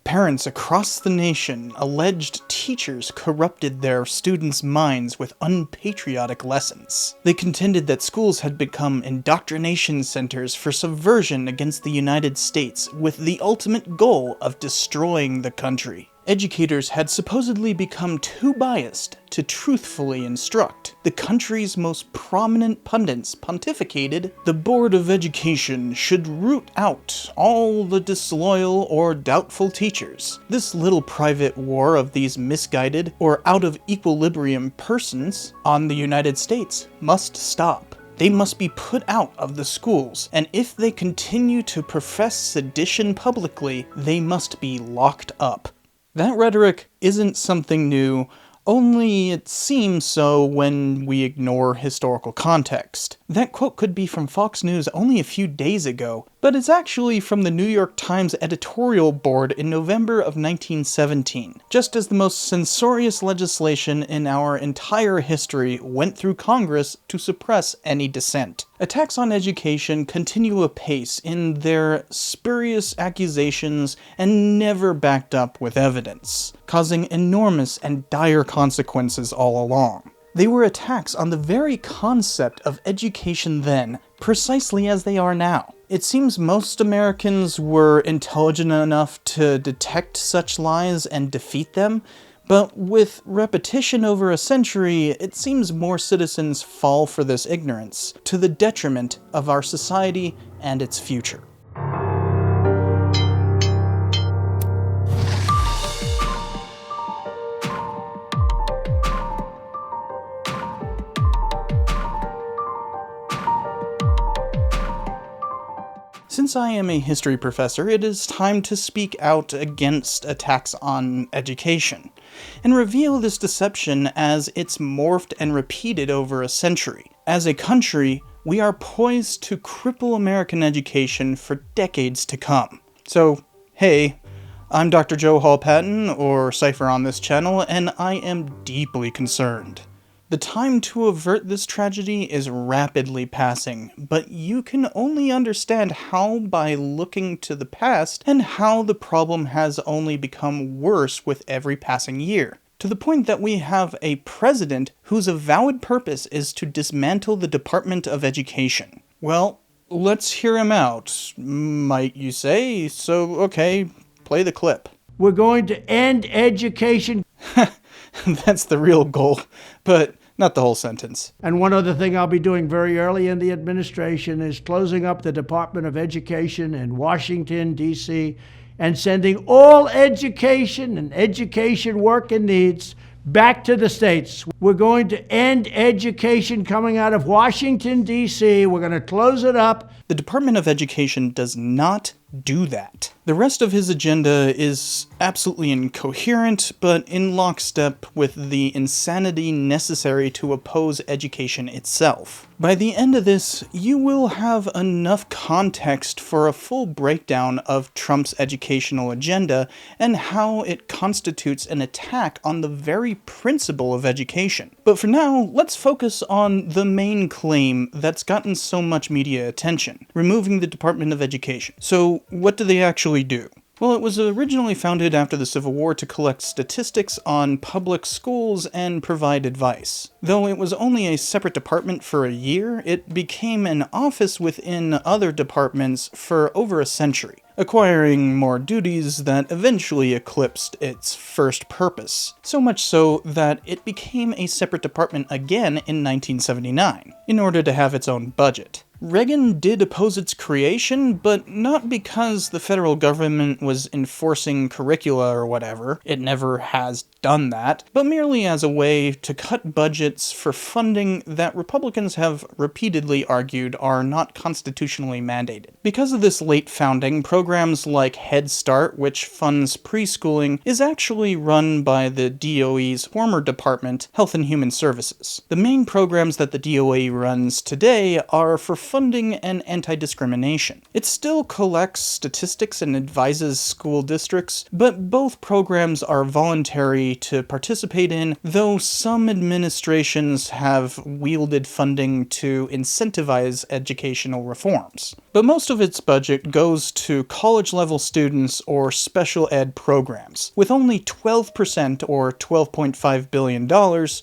Parents across the nation alleged teachers corrupted their students' minds with unpatriotic lessons. They contended that schools had become indoctrination centers for subversion against the United States with the ultimate goal of destroying the country. Educators had supposedly become too biased to truthfully instruct. The country's most prominent pundits pontificated, the Board of Education should root out all the disloyal or doubtful teachers. This little private war of these misguided or out of equilibrium persons on the United States must stop. They must be put out of the schools, and if they continue to profess sedition publicly, they must be locked up. That rhetoric isn't something new, only it seems so when we ignore historical context. That quote could be from Fox News only a few days ago, but it's actually from the New York Times editorial board in November of 1917, just as the most censorious legislation in our entire history went through Congress to suppress any dissent. Attacks on education continue apace in their spurious accusations and never backed up with evidence, causing enormous and dire consequences all along. They were attacks on the very concept of education then, precisely as they are now. It seems most Americans were intelligent enough to detect such lies and defeat them, but with repetition over a century, it seems more citizens fall for this ignorance, to the detriment of our society and its future. Since I am a history professor, it is time to speak out against attacks on education, and reveal this deception as it's morphed and repeated over a century. As a country, we are poised to cripple American education for decades to come. So, hey, I'm Dr. Joe Hall-Patton, or Cypher on this channel, and I am deeply concerned. The time to avert this tragedy is rapidly passing, but you can only understand how by looking to the past and how the problem has only become worse with every passing year, to the point that we have a president whose avowed purpose is to dismantle the Department of Education. Well, let's hear him out, might you say? So, okay, play the clip. We're going to end education. That's the real goal, but not the whole sentence. And one other thing I'll be doing very early in the administration is closing up the Department of Education in Washington, D.C., and sending all education and education work and needs back to the states. We're going to end education coming out of Washington, D.C. We're going to close it up. The Department of Education does not do that. The rest of his agenda is absolutely incoherent, but in lockstep with the insanity necessary to oppose education itself. By the end of this, you will have enough context for a full breakdown of Trump's educational agenda and how it constitutes an attack on the very principle of education. But for now, let's focus on the main claim that's gotten so much media attention: removing the Department of Education. So, what do they actually do? Well, it was originally founded after the Civil War to collect statistics on public schools and provide advice. Though it was only a separate department for a year, it became an office within other departments for over a century, acquiring more duties that eventually eclipsed its first purpose. So much so that it became a separate department again in 1979, in order to have its own budget. Reagan did oppose its creation, but not because the federal government was enforcing curricula or whatever. It never has done that, but merely as a way to cut budgets for funding that Republicans have repeatedly argued are not constitutionally mandated. Because of this late founding, programs like Head Start, which funds preschooling, is actually run by the DOE's former department, Health and Human Services. The main programs that the DOE runs today are for funding and anti-discrimination. It still collects statistics and advises school districts, but both programs are voluntary to participate in, though some administrations have wielded funding to incentivize educational reforms. But most of its budget goes to college-level students or special ed programs, with only 12% or $12.5 billion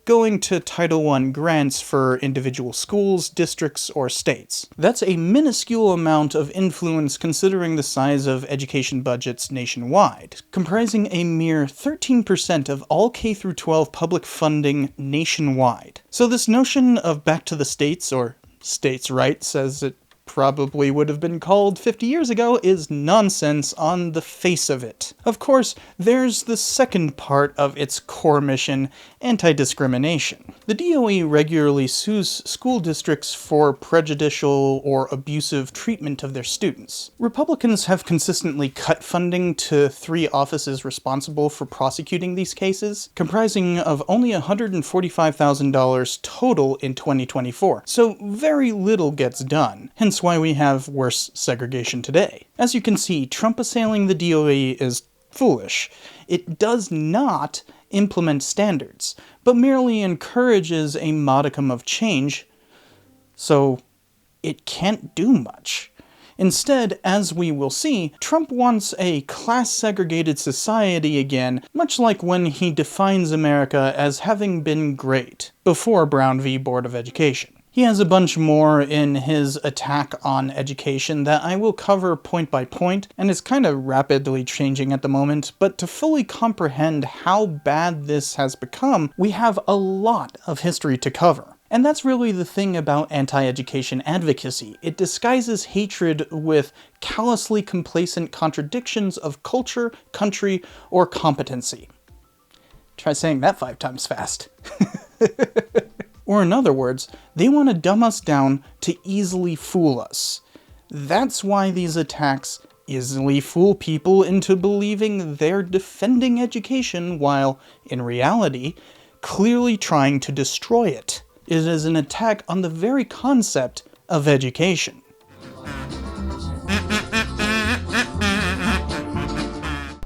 going to Title I grants for individual schools, districts, or states. That's a minuscule amount of influence considering the size of education budgets nationwide, comprising a mere 13% of all K-12 public funding nationwide. So this notion of back to the states, or states' rights as it probably would have been called 50 years ago, is nonsense on the face of it. Of course, there's the second part of its core mission, anti-discrimination. The DOE regularly sues school districts for prejudicial or abusive treatment of their students. Republicans have consistently cut funding to 3 offices responsible for prosecuting these cases, comprising of only $145,000 total in 2024, so very little gets done, hence why we have worse segregation today. As you can see, Trump assailing the DOE is foolish. It does not implement standards, but merely encourages a modicum of change, so it can't do much. Instead, as we will see, Trump wants a class-segregated society again, much like when he defines America as having been great, before Brown v. Board of Education. He has a bunch more in his attack on education that I will cover point by point, and it's kind of rapidly changing at the moment, but to fully comprehend how bad this has become, we have a lot of history to cover. And that's really the thing about anti-education advocacy. It disguises hatred with callously complacent contradictions of culture, country, or competency. Try saying that 5 times fast. Or in other words, they want to dumb us down to easily fool us. That's why these attacks easily fool people into believing they're defending education while, in reality, clearly trying to destroy it. It is an attack on the very concept of education.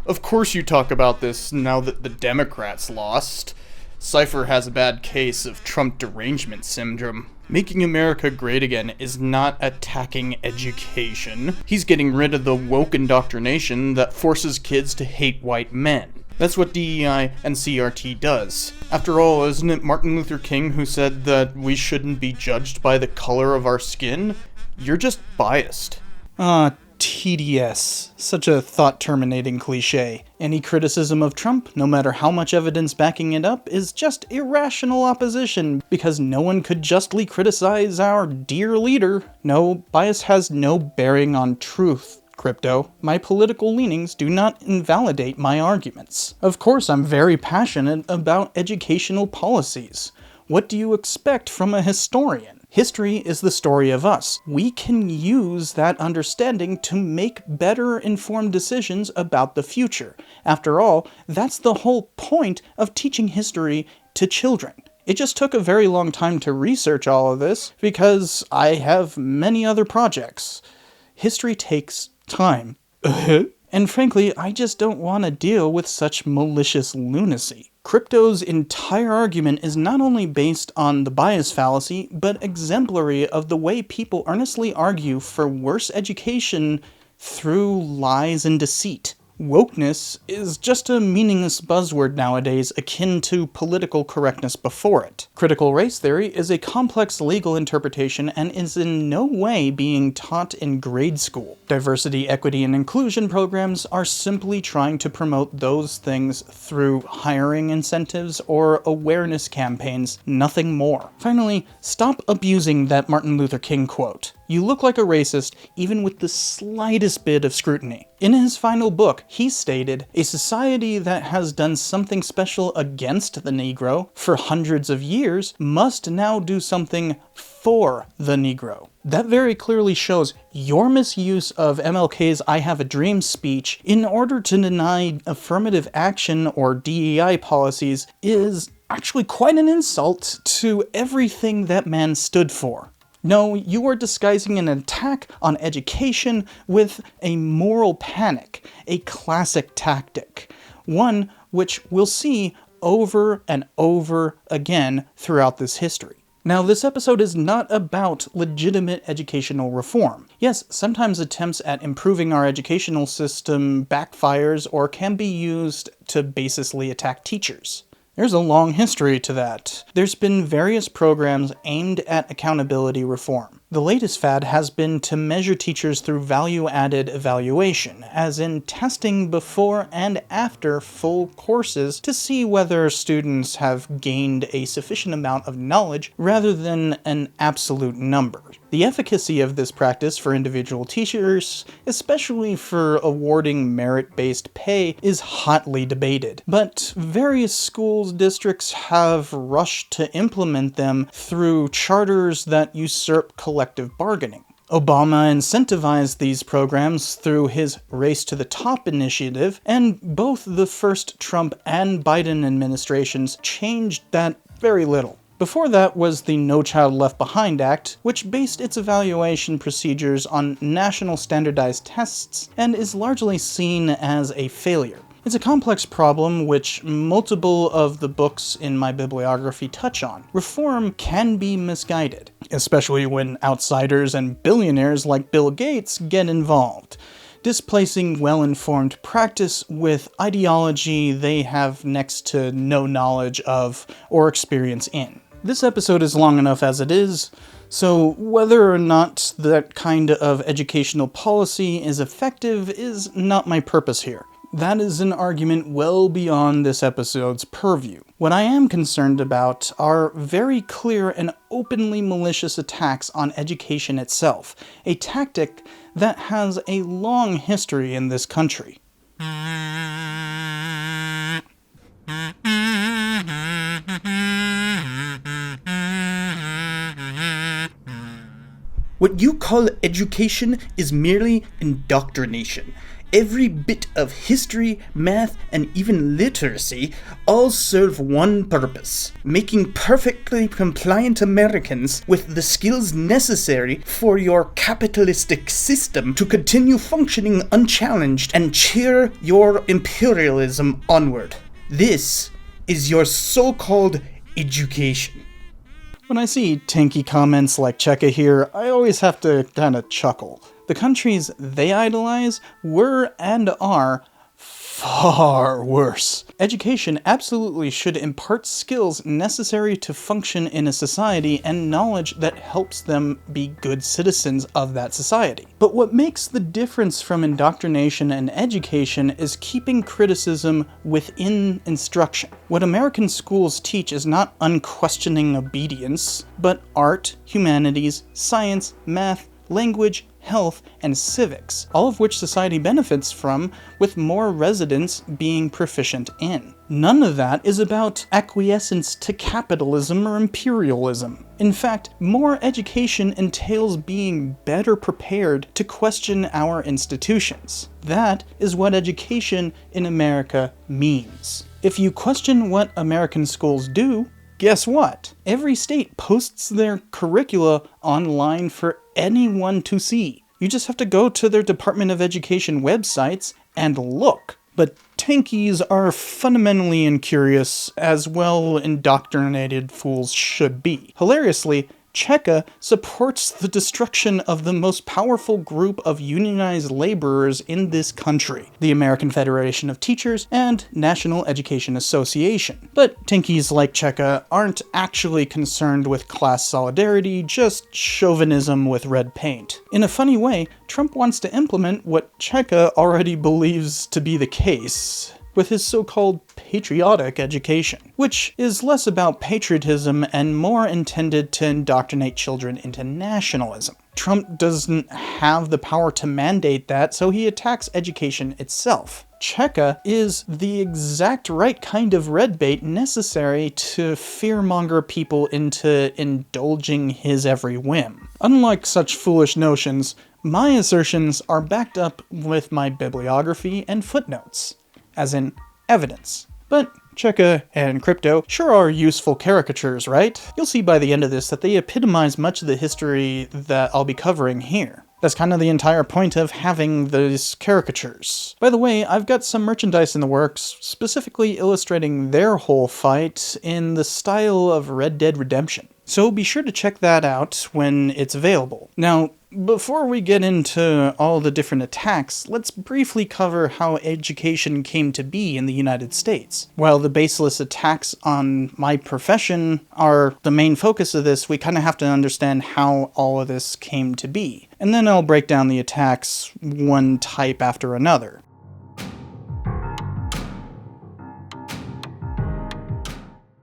Of course you talk about this now that the Democrats lost. Cypher has a bad case of Trump derangement syndrome. Making America great again is not attacking education. He's getting rid of the woke indoctrination that forces kids to hate white men. That's what DEI and CRT does. After all, isn't it Martin Luther King who said that we shouldn't be judged by the color of our skin? You're just biased. TDS. Such a thought-terminating cliche. Any criticism of Trump, no matter how much evidence backing it up, is just irrational opposition, because no one could justly criticize our dear leader. No, bias has no bearing on truth. Crypto, my political leanings do not invalidate my arguments. Of course, I'm very passionate about educational policies. What do you expect from a historian? History is the story of us. We can use that understanding to make better informed decisions about the future. After all, that's the whole point of teaching history to children. It just took a very long time to research all of this because I have many other projects. History takes time. And frankly, I just don't want to deal with such malicious lunacy. Crypto's entire argument is not only based on the bias fallacy, but exemplary of the way people earnestly argue for worse education through lies and deceit. Wokeness is just a meaningless buzzword nowadays akin to political correctness before it. Critical race theory is a complex legal interpretation and is in no way being taught in grade school. Diversity, equity, and inclusion programs are simply trying to promote those things through hiring incentives or awareness campaigns, nothing more. Finally, stop abusing that Martin Luther King quote. You look like a racist even with the slightest bit of scrutiny. In his final book, he stated, "A society that has done something special against the Negro for hundreds of years must now do something for the Negro." That very clearly shows your misuse of MLK's I Have a Dream speech in order to deny affirmative action or DEI policies is actually quite an insult to everything that man stood for. No, you are disguising an attack on education with a moral panic, a classic tactic, one which we'll see over and over again throughout this history. Now, this episode is not about legitimate educational reform. Yes, sometimes attempts at improving our educational system backfires or can be used to basically attack teachers. There's a long history to that. There's been various programs aimed at accountability reform. The latest fad has been to measure teachers through value-added evaluation, as in testing before and after full courses to see whether students have gained a sufficient amount of knowledge rather than an absolute number. The efficacy of this practice for individual teachers, especially for awarding merit-based pay, is hotly debated, but various schools districts have rushed to implement them through charters that usurp collective bargaining. Obama incentivized these programs through his Race to the Top initiative, and both the first Trump and Biden administrations changed that very little. Before that was the No Child Left Behind Act, which based its evaluation procedures on national standardized tests and is largely seen as a failure. It's a complex problem which multiple of the books in my bibliography touch on. Reform can be misguided, especially when outsiders and billionaires like Bill Gates get involved, displacing well-informed practice with ideology they have next to no knowledge of or experience in. This episode is long enough as it is, so whether or not that kind of educational policy is effective is not my purpose here. That is an argument well beyond this episode's purview. What I am concerned about are very clear and openly malicious attacks on education itself, a tactic that has a long history in this country. What you call education is merely indoctrination. Every bit of history, math, and even literacy all serve one purpose: making perfectly compliant Americans with the skills necessary for your capitalistic system to continue functioning unchallenged and cheer your imperialism onward. This is your so-called education. When I see tanky comments like Cheka here, I always have to kinda chuckle. The countries they idolize were and are far worse. Education absolutely should impart skills necessary to function in a society and knowledge that helps them be good citizens of that society. But what makes the difference from indoctrination and education is keeping criticism within instruction. What American schools teach is not unquestioning obedience, but art, humanities, science, math, language, health, and civics, all of which society benefits from, with more residents being proficient in. None of that is about acquiescence to capitalism or imperialism. In fact, more education entails being better prepared to question our institutions. That is what education in America means. If you question what American schools do, guess what? Every state posts their curricula online for anyone to see. You just have to go to their Department of Education websites and look. But tankies are fundamentally incurious, as well indoctrinated fools should be. Hilariously, Cheka supports the destruction of the most powerful group of unionized laborers in this country, the American Federation of Teachers and National Education Association. But tankies like Cheka aren't actually concerned with class solidarity, just chauvinism with red paint. In a funny way, Trump wants to implement what Cheka already believes to be the case with his so-called patriotic education, which is less about patriotism and more intended to indoctrinate children into nationalism. Trump doesn't have the power to mandate that, so he attacks education itself. Cheka is the exact right kind of red bait necessary to fearmonger people into indulging his every whim. Unlike such foolish notions, my assertions are backed up with my bibliography and footnotes, as in evidence. But Cheka and Crypto sure are useful caricatures, right? You'll see by the end of this that they epitomize much of the history that I'll be covering here. That's kind of the entire point of having these caricatures. By the way, I've got some merchandise in the works, specifically illustrating their whole fight in the style of Red Dead Redemption. So be sure to check that out when it's available. Now, before we get into all the different attacks, let's briefly cover how education came to be in the United States. While the baseless attacks on my profession are the main focus of this, we kind of have to understand how all of this came to be. And then I'll break down the attacks one type after another.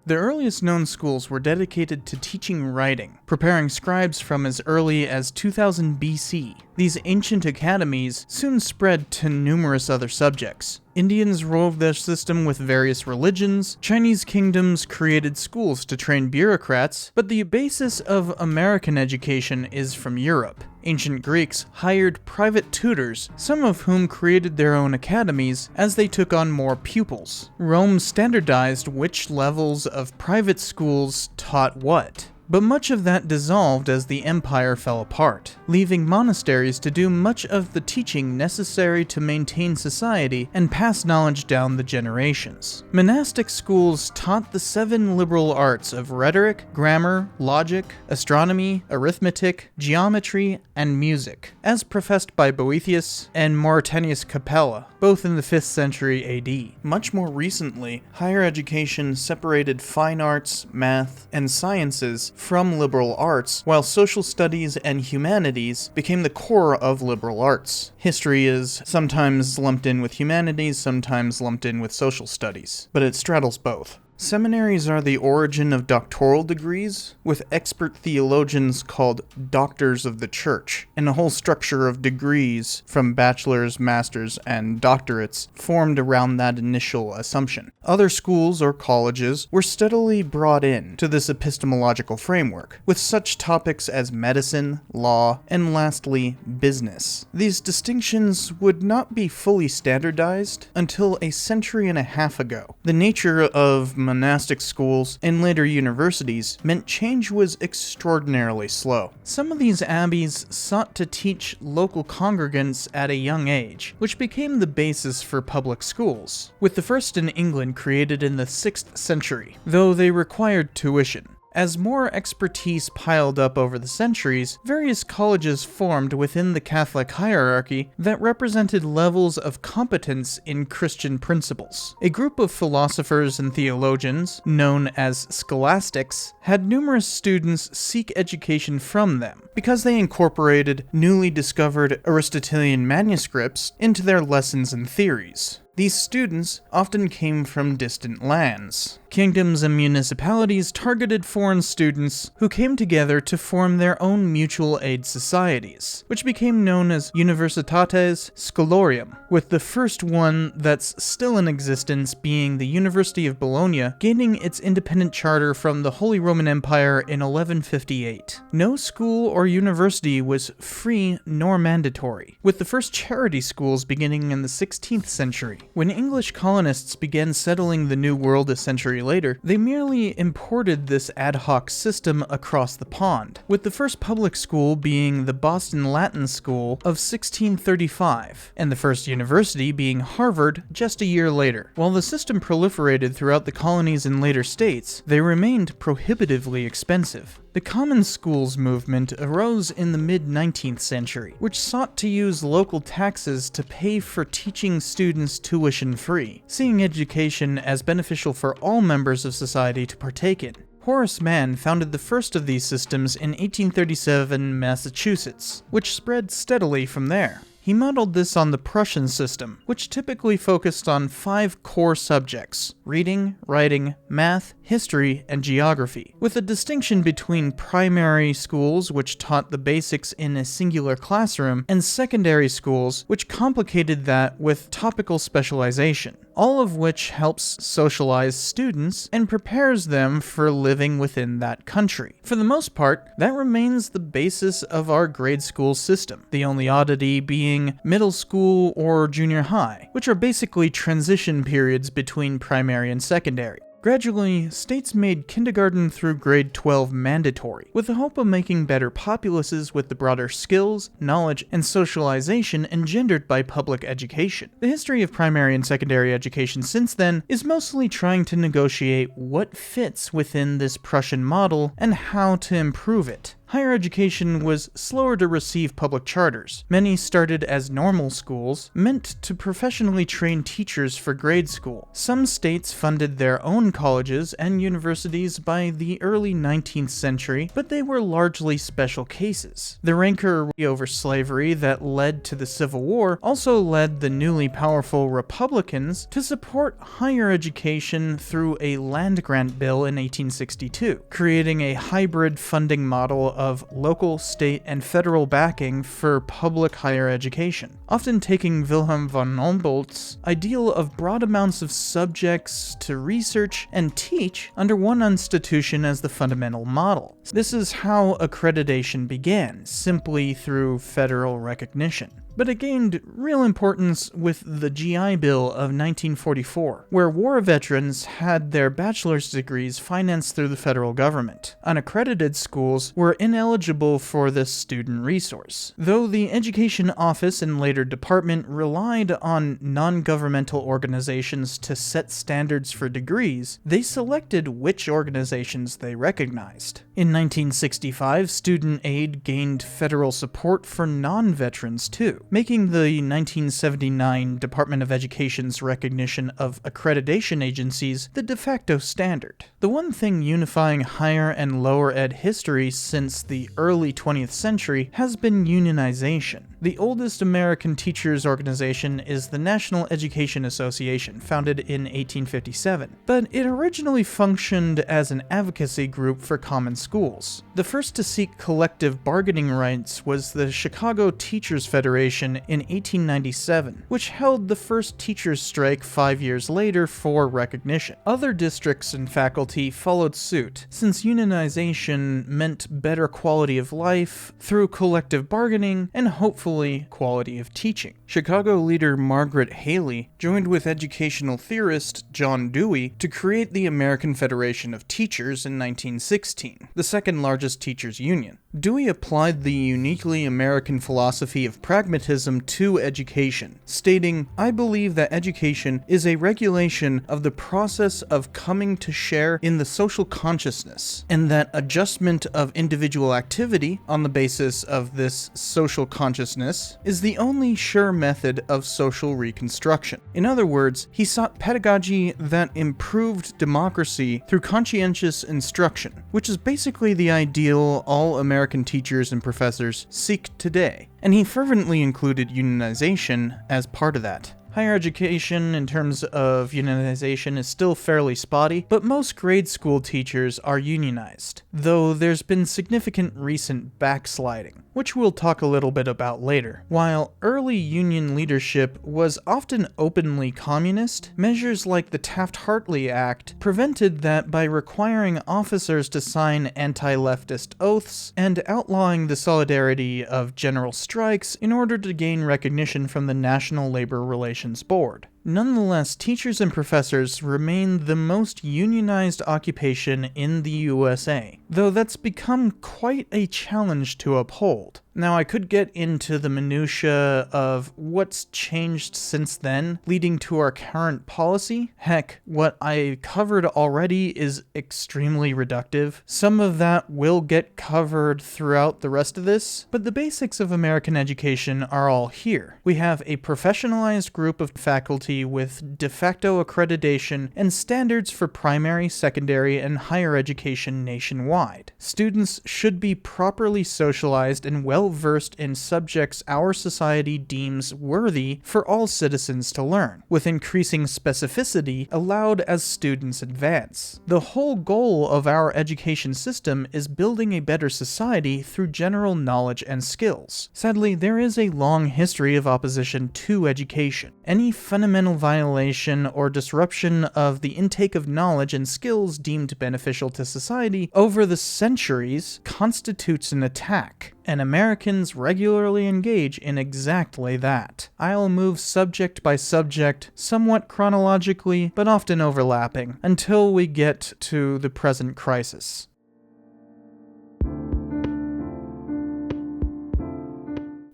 The earliest known schools were dedicated to teaching writing, preparing scribes from as early as 2000 BC. These ancient academies soon spread to numerous other subjects. Indians rove their system with various religions, Chinese kingdoms created schools to train bureaucrats, but the basis of American education is from Europe. Ancient Greeks hired private tutors, some of whom created their own academies as they took on more pupils. Rome standardized which levels of private schools taught what. But much of that dissolved as the empire fell apart, leaving monasteries to do much of the teaching necessary to maintain society and pass knowledge down the generations. Monastic schools taught the 7 liberal arts of rhetoric, grammar, logic, astronomy, arithmetic, geometry, and music, as professed by Boethius and Mauretanius Capella, both in the 5th century AD. Much more recently, higher education separated fine arts, math, and sciences from liberal arts, while social studies and humanities became the core of liberal arts. History is sometimes lumped in with humanities, sometimes lumped in with social studies, but it straddles both. Seminaries are the origin of doctoral degrees, with expert theologians called doctors of the church, and a whole structure of degrees from bachelor's, master's, and doctorates formed around that initial assumption. Other schools or colleges were steadily brought in to this epistemological framework, with such topics as medicine, law, and lastly, business. These distinctions would not be fully standardized until a century and a half ago. The nature of monastic schools and later universities meant change was extraordinarily slow. Some of these abbeys sought to teach local congregants at a young age, which became the basis for public schools, with the first in England created in the 6th century, though they required tuition. As more expertise piled up over the centuries, various colleges formed within the Catholic hierarchy that represented levels of competence in Christian principles. A group of philosophers and theologians, known as scholastics, had numerous students seek education from them, because they incorporated newly discovered Aristotelian manuscripts into their lessons and theories. These students often came from distant lands. Kingdoms and municipalities targeted foreign students who came together to form their own mutual aid societies, which became known as Universitates Scholarium, with the first one that's still in existence being the University of Bologna gaining its independent charter from the Holy Roman Empire in 1158. No school or university was free nor mandatory, with the first charity schools beginning in the 16th century. When English colonists began settling the New World a century later, they merely imported this ad hoc system across the pond, with the first public school being the Boston Latin School of 1635, and the first university being Harvard just a year later. While the system proliferated throughout the colonies and later states, they remained prohibitively expensive. The Common Schools movement arose in the mid-19th century, which sought to use local taxes to pay for teaching students tuition-free, seeing education as beneficial for all members of society to partake in. Horace Mann founded the first of these systems in 1837 in Massachusetts, which spread steadily from there. He modeled this on the Prussian system, which typically focused on 5 core subjects: reading, writing, math, history, and geography, with a distinction between primary schools, which taught the basics in a singular classroom, and secondary schools, which complicated that with topical specialization. all of which helps socialize students and prepares them for living within that country. For the most part, that remains the basis of our grade school system, the only oddity being middle school or junior high, which are basically transition periods between primary and secondary. Gradually, states made kindergarten through grade 12 mandatory, with the hope of making better populaces with the broader skills, knowledge, and socialization engendered by public education. The history of primary and secondary education since then is mostly trying to negotiate what fits within this Prussian model and how to improve it. Higher education was slower to receive public charters. Many started as normal schools, meant to professionally train teachers for grade school. Some states funded their own colleges and universities by the early 19th century, but they were largely special cases. The rancor over slavery that led to the Civil War also led the newly powerful Republicans to support higher education through a land grant bill in 1862, creating a hybrid funding model of local, state, and federal backing for public higher education, often taking Wilhelm von Humboldt's ideal of broad amounts of subjects to research and teach under one institution as the fundamental model. This is how accreditation began, simply through federal recognition. But it gained real importance with the GI Bill of 1944, where war veterans had their bachelor's degrees financed through the federal government. Unaccredited schools were ineligible for this student resource. Though the Education Office and later department relied on non-governmental organizations to set standards for degrees, they selected which organizations they recognized. In 1965, student aid gained federal support for non-veterans too, making the 1979 Department of Education's recognition of accreditation agencies the de facto standard. The one thing unifying higher and lower ed history since the early 20th century has been unionization. The oldest American teachers' organization is the National Education Association, founded in 1857, but it originally functioned as an advocacy group for common schools. The first to seek collective bargaining rights was the Chicago Teachers Federation in 1897, which held the first teachers' strike 5 years later for recognition. Other districts and faculty followed suit, since unionization meant better quality of life through collective bargaining and hopefully quality of teaching. Chicago leader Margaret Haley joined with educational theorist John Dewey to create the American Federation of Teachers in 1916, the second largest teachers' union. Dewey applied the uniquely American philosophy of pragmatism to education, stating, "I believe that education is a regulation of the process of coming to share in the social consciousness, and that adjustment of individual activity on the basis of this social consciousness is the only sure method of social reconstruction." In other words, he sought pedagogy that improved democracy through conscientious instruction, which is basically the ideal all American teachers and professors seek today, and he fervently included unionization as part of that. Higher education, in terms of unionization, is still fairly spotty, but most grade school teachers are unionized, though there's been significant recent backsliding, which we'll talk a little bit about later. While early union leadership was often openly communist, measures like the Taft-Hartley Act prevented that by requiring officers to sign anti-leftist oaths and outlawing the solidarity of general strikes in order to gain recognition from the National Labor Relations Board. Nonetheless, teachers and professors remain the most unionized occupation in the USA, though that's become quite a challenge to uphold. Now, I could get into the minutiae of what's changed since then, leading to our current policy. Heck, what I covered already is extremely reductive. Some of that will get covered throughout the rest of this, but the basics of American education are all here. We have a professionalized group of faculty with de facto accreditation and standards for primary, secondary, and higher education nationwide. wide. Students should be properly socialized and well-versed in subjects our society deems worthy for all citizens to learn, with increasing specificity allowed as students advance. The whole goal of our education system is building a better society through general knowledge and skills. Sadly, there is a long history of opposition to education. Any fundamental violation or disruption of the intake of knowledge and skills deemed beneficial to society over the centuries constitutes an attack, and Americans regularly engage in exactly that. I'll move subject by subject, somewhat chronologically, but often overlapping, until we get to the present crisis.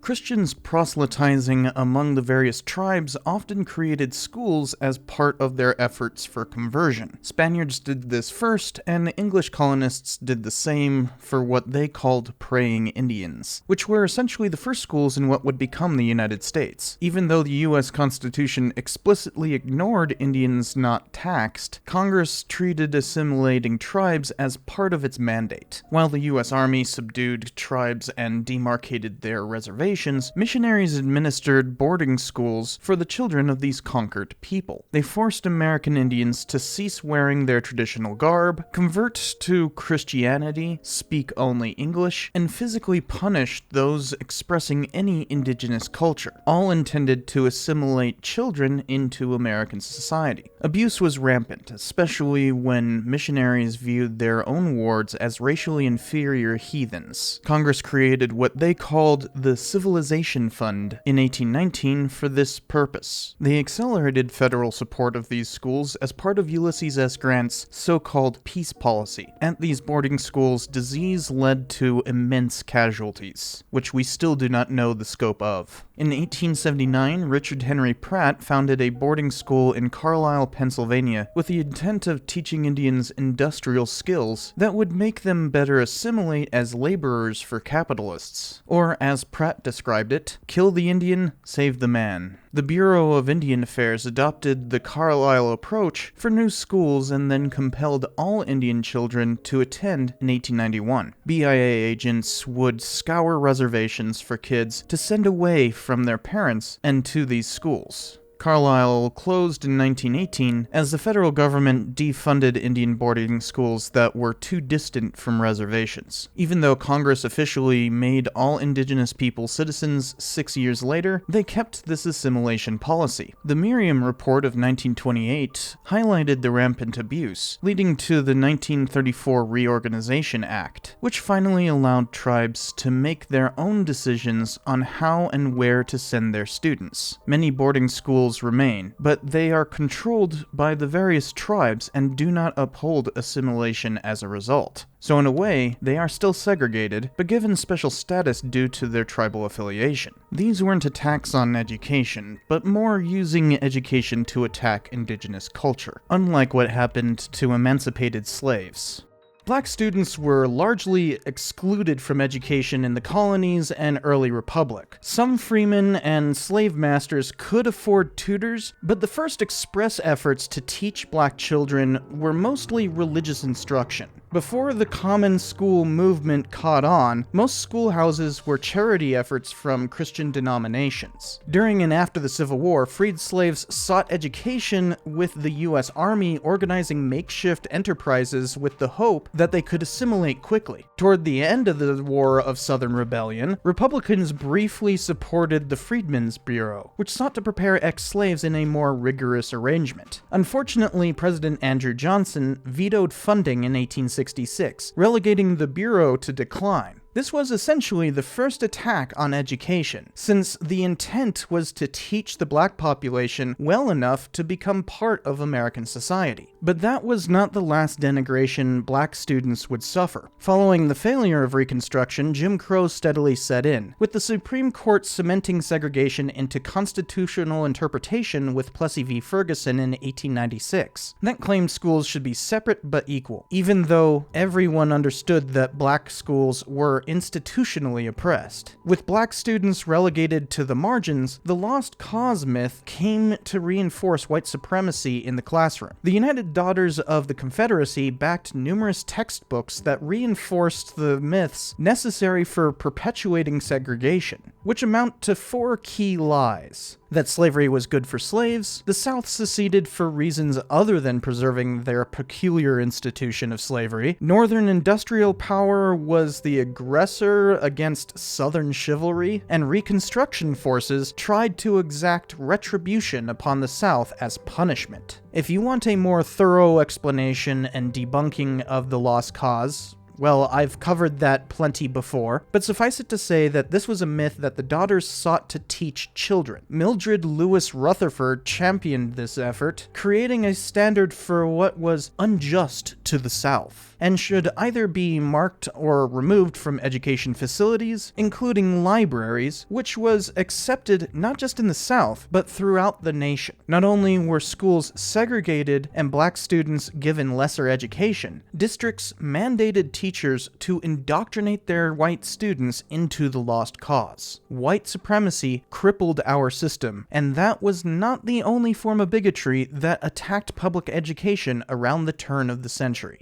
Christians proselytizing among the various tribes often created schools as part of their efforts for conversion. Spaniards did this first, and English colonists did the same for what they called praying Indians, which were essentially the first schools in what would become the United States. Even though the U.S. Constitution explicitly ignored Indians not taxed, Congress treated assimilating tribes as part of its mandate. While the U.S. Army subdued tribes and demarcated their reservations, missionaries administered boarding schools for the children of these conquered people. They forced American Indians to cease wearing their traditional garb, convert to Christianity, speak only English, and physically punished those expressing any indigenous culture, all intended to assimilate children into American society. Abuse was rampant, especially when missionaries viewed their own wards as racially inferior heathens. Congress created what they called the Civilization Fund in 1819 for this purpose. They accelerated federal support of these schools as part of Ulysses S. Grant's so-called peace policy. At these boarding schools, disease led to immense casualties, which we still do not know the scope of. In 1879, Richard Henry Pratt founded a boarding school in Carlisle, Pennsylvania, with the intent of teaching Indians industrial skills that would make them better assimilate as laborers for capitalists. Or, as Pratt described it, kill the Indian, save the man. The Bureau of Indian Affairs adopted the Carlisle approach for new schools and then compelled all Indian children to attend in 1891. BIA agents would scour reservations for kids to send away from their parents and to these schools. Carlisle closed in 1918 as the federal government defunded Indian boarding schools that were too distant from reservations. Even though Congress officially made all indigenous people citizens 6 years later, they kept this assimilation policy. The Merriam Report of 1928 highlighted the rampant abuse, leading to the 1934 Reorganization Act, which finally allowed tribes to make their own decisions on how and where to send their students. Many boarding schools remain, but they are controlled by the various tribes and do not uphold assimilation as a result. So in a way, they are still segregated, but given special status due to their tribal affiliation. These weren't attacks on education, but more using education to attack indigenous culture, unlike what happened to emancipated slaves. Black students were largely excluded from education in the colonies and early republic. Some freemen and slave masters could afford tutors, but the first express efforts to teach black children were mostly religious instruction. Before the common school movement caught on, most schoolhouses were charity efforts from Christian denominations. During and after the Civil War, freed slaves sought education, with the U.S. Army organizing makeshift enterprises with the hope that they could assimilate quickly. Toward the end of the War of Southern Rebellion, Republicans briefly supported the Freedmen's Bureau, which sought to prepare ex-slaves in a more rigorous arrangement. Unfortunately, President Andrew Johnson vetoed funding in 1866, relegating the Bureau to decline. This was essentially the first attack on education, since the intent was to teach the black population well enough to become part of American society. But that was not the last denigration black students would suffer. Following the failure of Reconstruction, Jim Crow steadily set in, with the Supreme Court cementing segregation into constitutional interpretation with Plessy v. Ferguson in 1896. That claimed schools should be separate but equal, even though everyone understood that black schools were were institutionally oppressed. With black students relegated to the margins, the lost cause myth came to reinforce white supremacy in the classroom. The United Daughters of the Confederacy backed numerous textbooks that reinforced the myths necessary for perpetuating segregation, which amount to 4 key lies. That slavery was good for slaves, the South seceded for reasons other than preserving their peculiar institution of slavery, Northern industrial power was the aggressor against Southern chivalry, and Reconstruction forces tried to exact retribution upon the South as punishment. If you want a more thorough explanation and debunking of the lost cause, well, I've covered that plenty before, but suffice it to say that this was a myth that the Daughters sought to teach children. Mildred Lewis Rutherford championed this effort, creating a standard for what was unjust to the South, and should either be marked or removed from education facilities, including libraries, which was accepted not just in the South, but throughout the nation. Not only were schools segregated and black students given lesser education, districts mandated teachers to indoctrinate their white students into the lost cause. White supremacy crippled our system, and that was not the only form of bigotry that attacked public education around the turn of the century.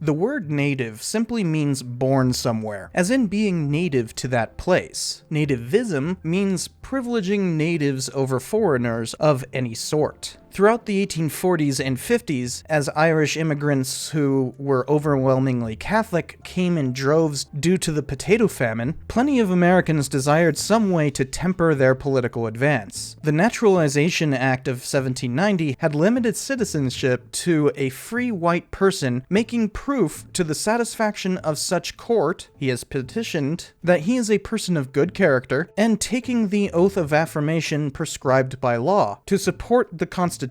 The word native simply means born somewhere, as in being native to that place. Nativism means privileging natives over foreigners of any sort. Throughout the 1840s and 50s, as Irish immigrants who were overwhelmingly Catholic came in droves due to the potato famine, plenty of Americans desired some way to temper their political advance. The Naturalization Act of 1790 had limited citizenship to a free white person making proof to the satisfaction of such court, he has petitioned, that he is a person of good character, and taking the oath of affirmation prescribed by law to support the Constitution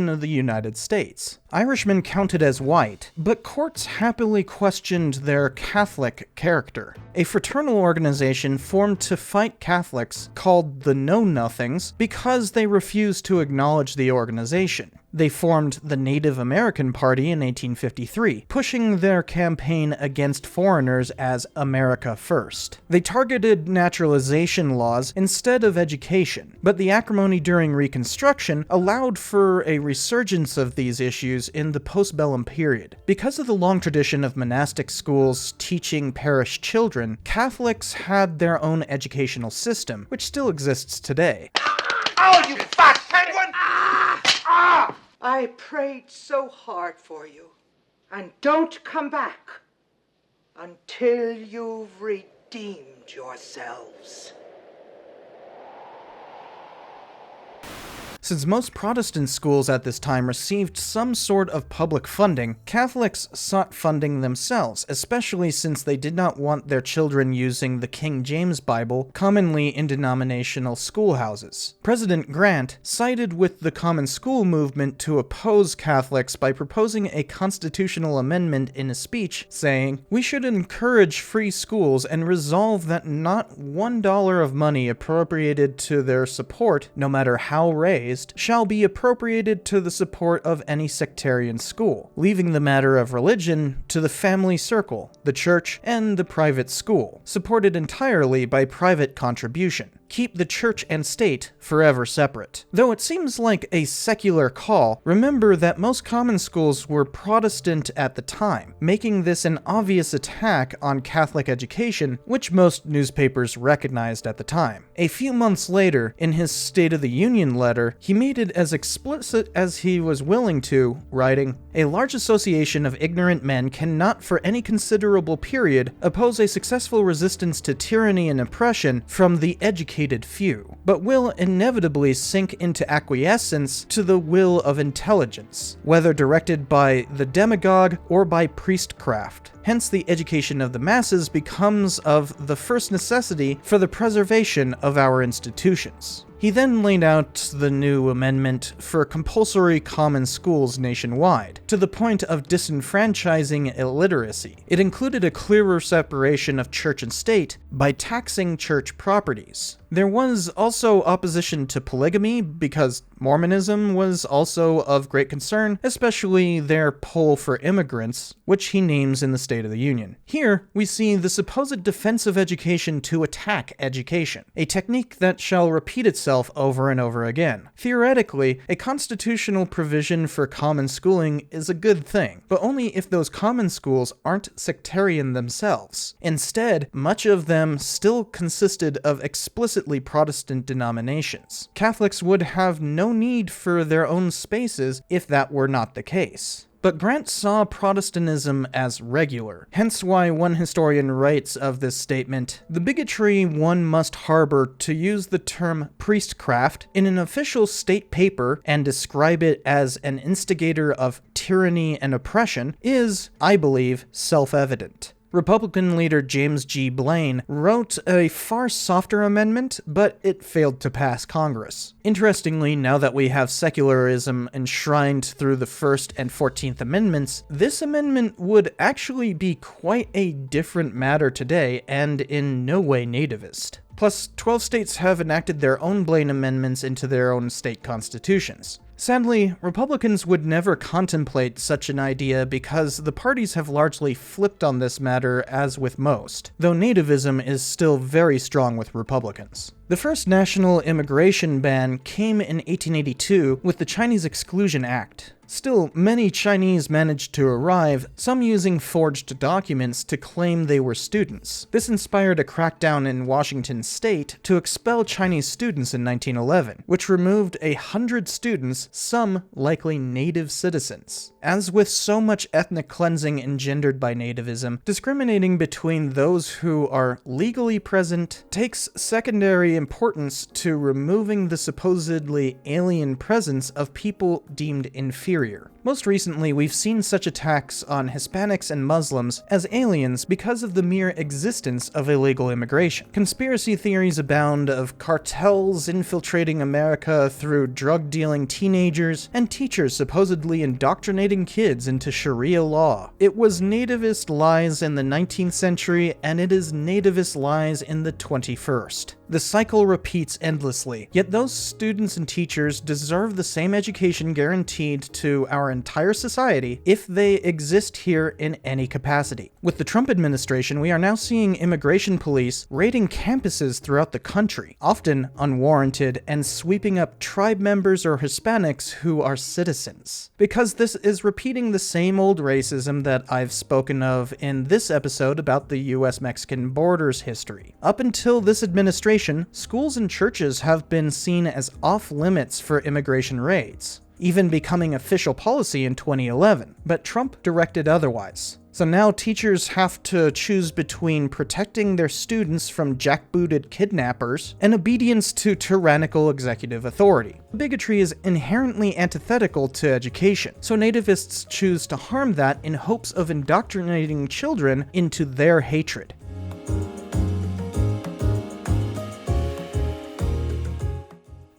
of the United States. Irishmen counted as white, but courts happily questioned their Catholic character. A fraternal organization formed to fight Catholics called the Know-Nothings because they refused to acknowledge the organization. They formed the Native American Party in 1853, pushing their campaign against foreigners as America First. They targeted naturalization laws instead of education, but the acrimony during Reconstruction allowed for a resurgence of these issues in the postbellum period. Because of the long tradition of monastic schools teaching parish children, Catholics had their own educational system, which still exists today. Oh, you fat penguin! I prayed so hard for you. And don't come back until you've redeemed yourselves. Since most Protestant schools at this time received some sort of public funding, Catholics sought funding themselves, especially since they did not want their children using the King James Bible, commonly in denominational schoolhouses. President Grant sided with the Common School movement to oppose Catholics by proposing a constitutional amendment in a speech, saying, "We should encourage free schools and resolve that not $1 of money appropriated to their support, no matter how raised, shall be appropriated to the support of any sectarian school, leaving the matter of religion to the family circle, the church, and the private school, supported entirely by private contribution. Keep the church and state forever separate." Though it seems like a secular call, remember that most common schools were Protestant at the time, making this an obvious attack on Catholic education, which most newspapers recognized at the time. A few months later, in his State of the Union letter, he made it as explicit as he was willing to, writing, "A large association of ignorant men cannot for any considerable period oppose a successful resistance to tyranny and oppression from the educated few, but will inevitably sink into acquiescence to the will of intelligence, whether directed by the demagogue or by priestcraft. Hence the education of the masses becomes of the first necessity for the preservation of our institutions." He then laid out the new amendment for compulsory common schools nationwide, to the point of disenfranchising illiteracy. It included a clearer separation of church and state by taxing church properties. There was also opposition to polygamy because Mormonism was also of great concern, especially their pull for immigrants, which he names in the State of the Union. Here, we see the supposed defense of education to attack education, a technique that shall repeat itself over and over again. Theoretically, a constitutional provision for common schooling is a good thing, but only if those common schools aren't sectarian themselves. Instead, much of them still consisted of explicitly Protestant denominations. Catholics would have no need for their own spaces if that were not the case. But Grant saw Protestantism as regular, hence why one historian writes of this statement, "The bigotry one must harbor to use the term priestcraft in an official state paper and describe it as an instigator of tyranny and oppression is, I believe, self-evident." Republican leader James G. Blaine wrote a far softer amendment, but it failed to pass Congress. Interestingly, now that we have secularism enshrined through the First and 14th Amendments, this amendment would actually be quite a different matter today and in no way nativist. Plus, 12 states have enacted their own Blaine amendments into their own state constitutions. Sadly, Republicans would never contemplate such an idea because the parties have largely flipped on this matter as with most, though nativism is still very strong with Republicans. The first national immigration ban came in 1882 with the Chinese Exclusion Act. Still, many Chinese managed to arrive, some using forged documents to claim they were students. This inspired a crackdown in Washington state to expel Chinese students in 1911, which removed 100 students, some likely native citizens. As with so much ethnic cleansing engendered by nativism, discriminating between those who are legally present takes secondary importance to removing the supposedly alien presence of people deemed inferior. Most recently, we've seen such attacks on Hispanics and Muslims as aliens because of the mere existence of illegal immigration. Conspiracy theories abound of cartels infiltrating America through drug-dealing teenagers and teachers supposedly indoctrinating kids into Sharia law. It was nativist lies in the 19th century, and it is nativist lies in the 21st. The cycle repeats endlessly, yet those students and teachers deserve the same education guaranteed to our entire society if they exist here in any capacity. With the Trump administration, we are now seeing immigration police raiding campuses throughout the country, often unwarranted, and sweeping up tribe members or Hispanics who are citizens. Because this is repeating the same old racism that I've spoken of in this episode about the US-Mexican border's history. Up until this administration, schools and churches have been seen as off-limits for immigration raids, even becoming official policy in 2011, but Trump directed otherwise. So now teachers have to choose between protecting their students from jackbooted kidnappers and obedience to tyrannical executive authority. Bigotry is inherently antithetical to education, so nativists choose to harm that in hopes of indoctrinating children into their hatred.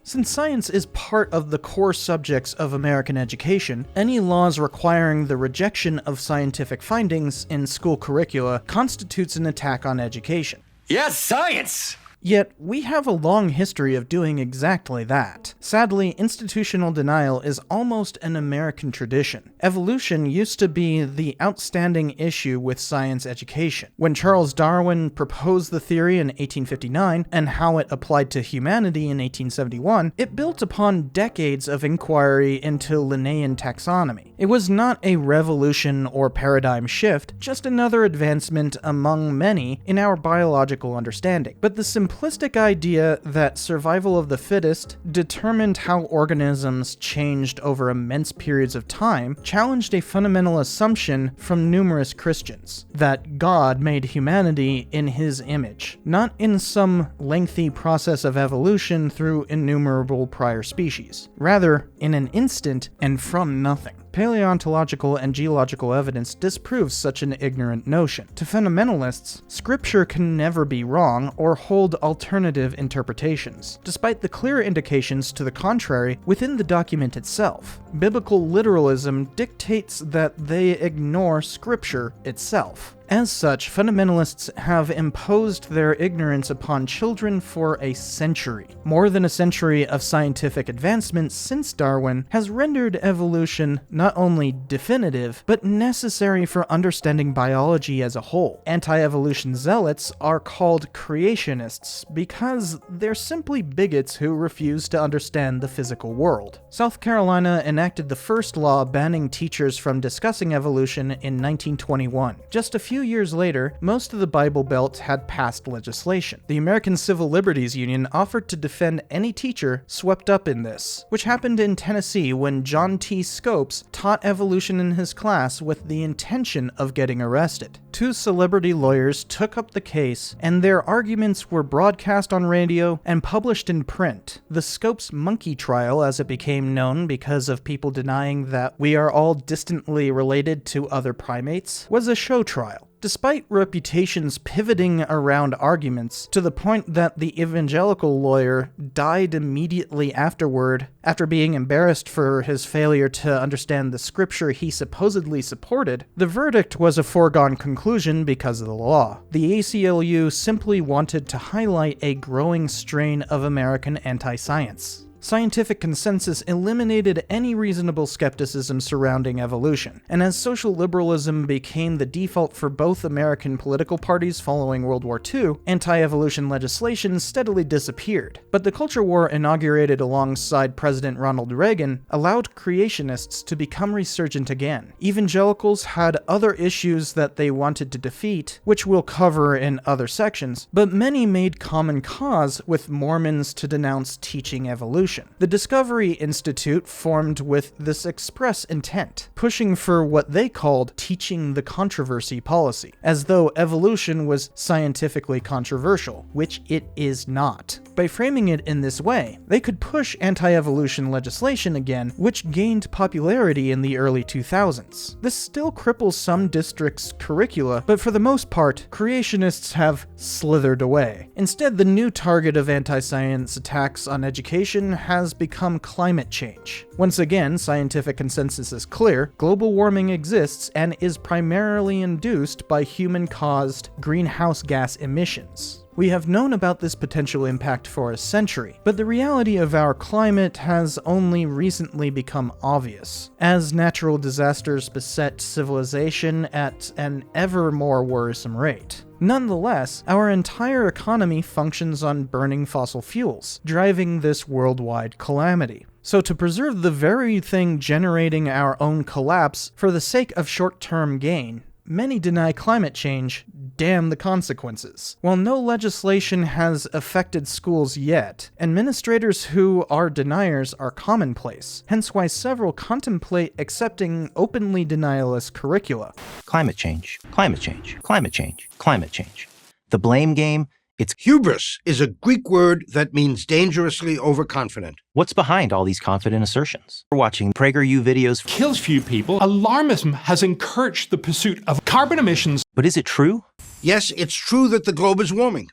Since science is part of the core subjects of American education, any laws requiring the rejection of scientific findings in school curricula constitutes an attack on education. Yes, science! Yet, we have a long history of doing exactly that. Sadly, institutional denial is almost an American tradition. Evolution used to be the outstanding issue with science education. When Charles Darwin proposed the theory in 1859 and how it applied to humanity in 1871, it built upon decades of inquiry into Linnaean taxonomy. It was not a revolution or paradigm shift, just another advancement among many in our biological understanding. But the simplistic idea that survival of the fittest determined how organisms changed over immense periods of time challenged a fundamental assumption from numerous Christians, that God made humanity in his image, not in some lengthy process of evolution through innumerable prior species, rather in an instant and from nothing. Paleontological and geological evidence disproves such an ignorant notion. To fundamentalists, scripture can never be wrong or hold alternative interpretations, despite the clear indications to the contrary within the document itself. Biblical literalism dictates that they ignore scripture itself. As such, fundamentalists have imposed their ignorance upon children for a century. More than a century of scientific advancement since Darwin has rendered evolution not only definitive, but necessary for understanding biology as a whole. Anti-evolution zealots are called creationists because they're simply bigots who refuse to understand the physical world. South Carolina enacted the first law banning teachers from discussing evolution in 1921. Just a few years later, most of the Bible Belt had passed legislation. The American Civil Liberties Union offered to defend any teacher swept up in this, which happened in Tennessee when John T. Scopes taught evolution in his class with the intention of getting arrested. Two celebrity lawyers took up the case, and their arguments were broadcast on radio and published in print. The Scopes monkey trial, as it became known because of people denying that we are all distantly related to other primates, was a show trial. Despite reputations pivoting around arguments to the point that the evangelical lawyer died immediately afterward after being embarrassed for his failure to understand the scripture he supposedly supported, the verdict was a foregone conclusion because of the law. The ACLU simply wanted to highlight a growing strain of American anti-science. Scientific consensus eliminated any reasonable skepticism surrounding evolution, and as social liberalism became the default for both American political parties following World War II, anti-evolution legislation steadily disappeared. But the culture war inaugurated alongside President Ronald Reagan allowed creationists to become resurgent again. Evangelicals had other issues that they wanted to defeat, which we'll cover in other sections, but many made common cause with Mormons to denounce teaching evolution. The Discovery Institute formed with this express intent, pushing for what they called teaching the controversy policy, as though evolution was scientifically controversial, which it is not. By framing it in this way, they could push anti-evolution legislation again, which gained popularity in the early 2000s. This still cripples some districts' curricula, but for the most part, creationists have slithered away. Instead, the new target of anti-science attacks on education has become climate change. Once again, scientific consensus is clear: global warming exists and is primarily induced by human-caused greenhouse gas emissions. We have known about this potential impact for a century, but the reality of our climate has only recently become obvious, as natural disasters beset civilization at an ever more worrisome rate. Nonetheless, our entire economy functions on burning fossil fuels, driving this worldwide calamity. So to preserve the very thing generating our own collapse for the sake of short-term gain, many deny climate change. Damn the consequences. While no legislation has affected schools yet, administrators who are deniers are commonplace, hence why several contemplate accepting openly denialist curricula. Climate change, climate change, climate change, climate change. The blame game, it's hubris is a Greek word that means dangerously overconfident. What's behind all these confident assertions? We're watching PragerU videos. Kills few people. Alarmism has encouraged the pursuit of carbon emissions. But is it true? Yes, it's true that the globe is warming,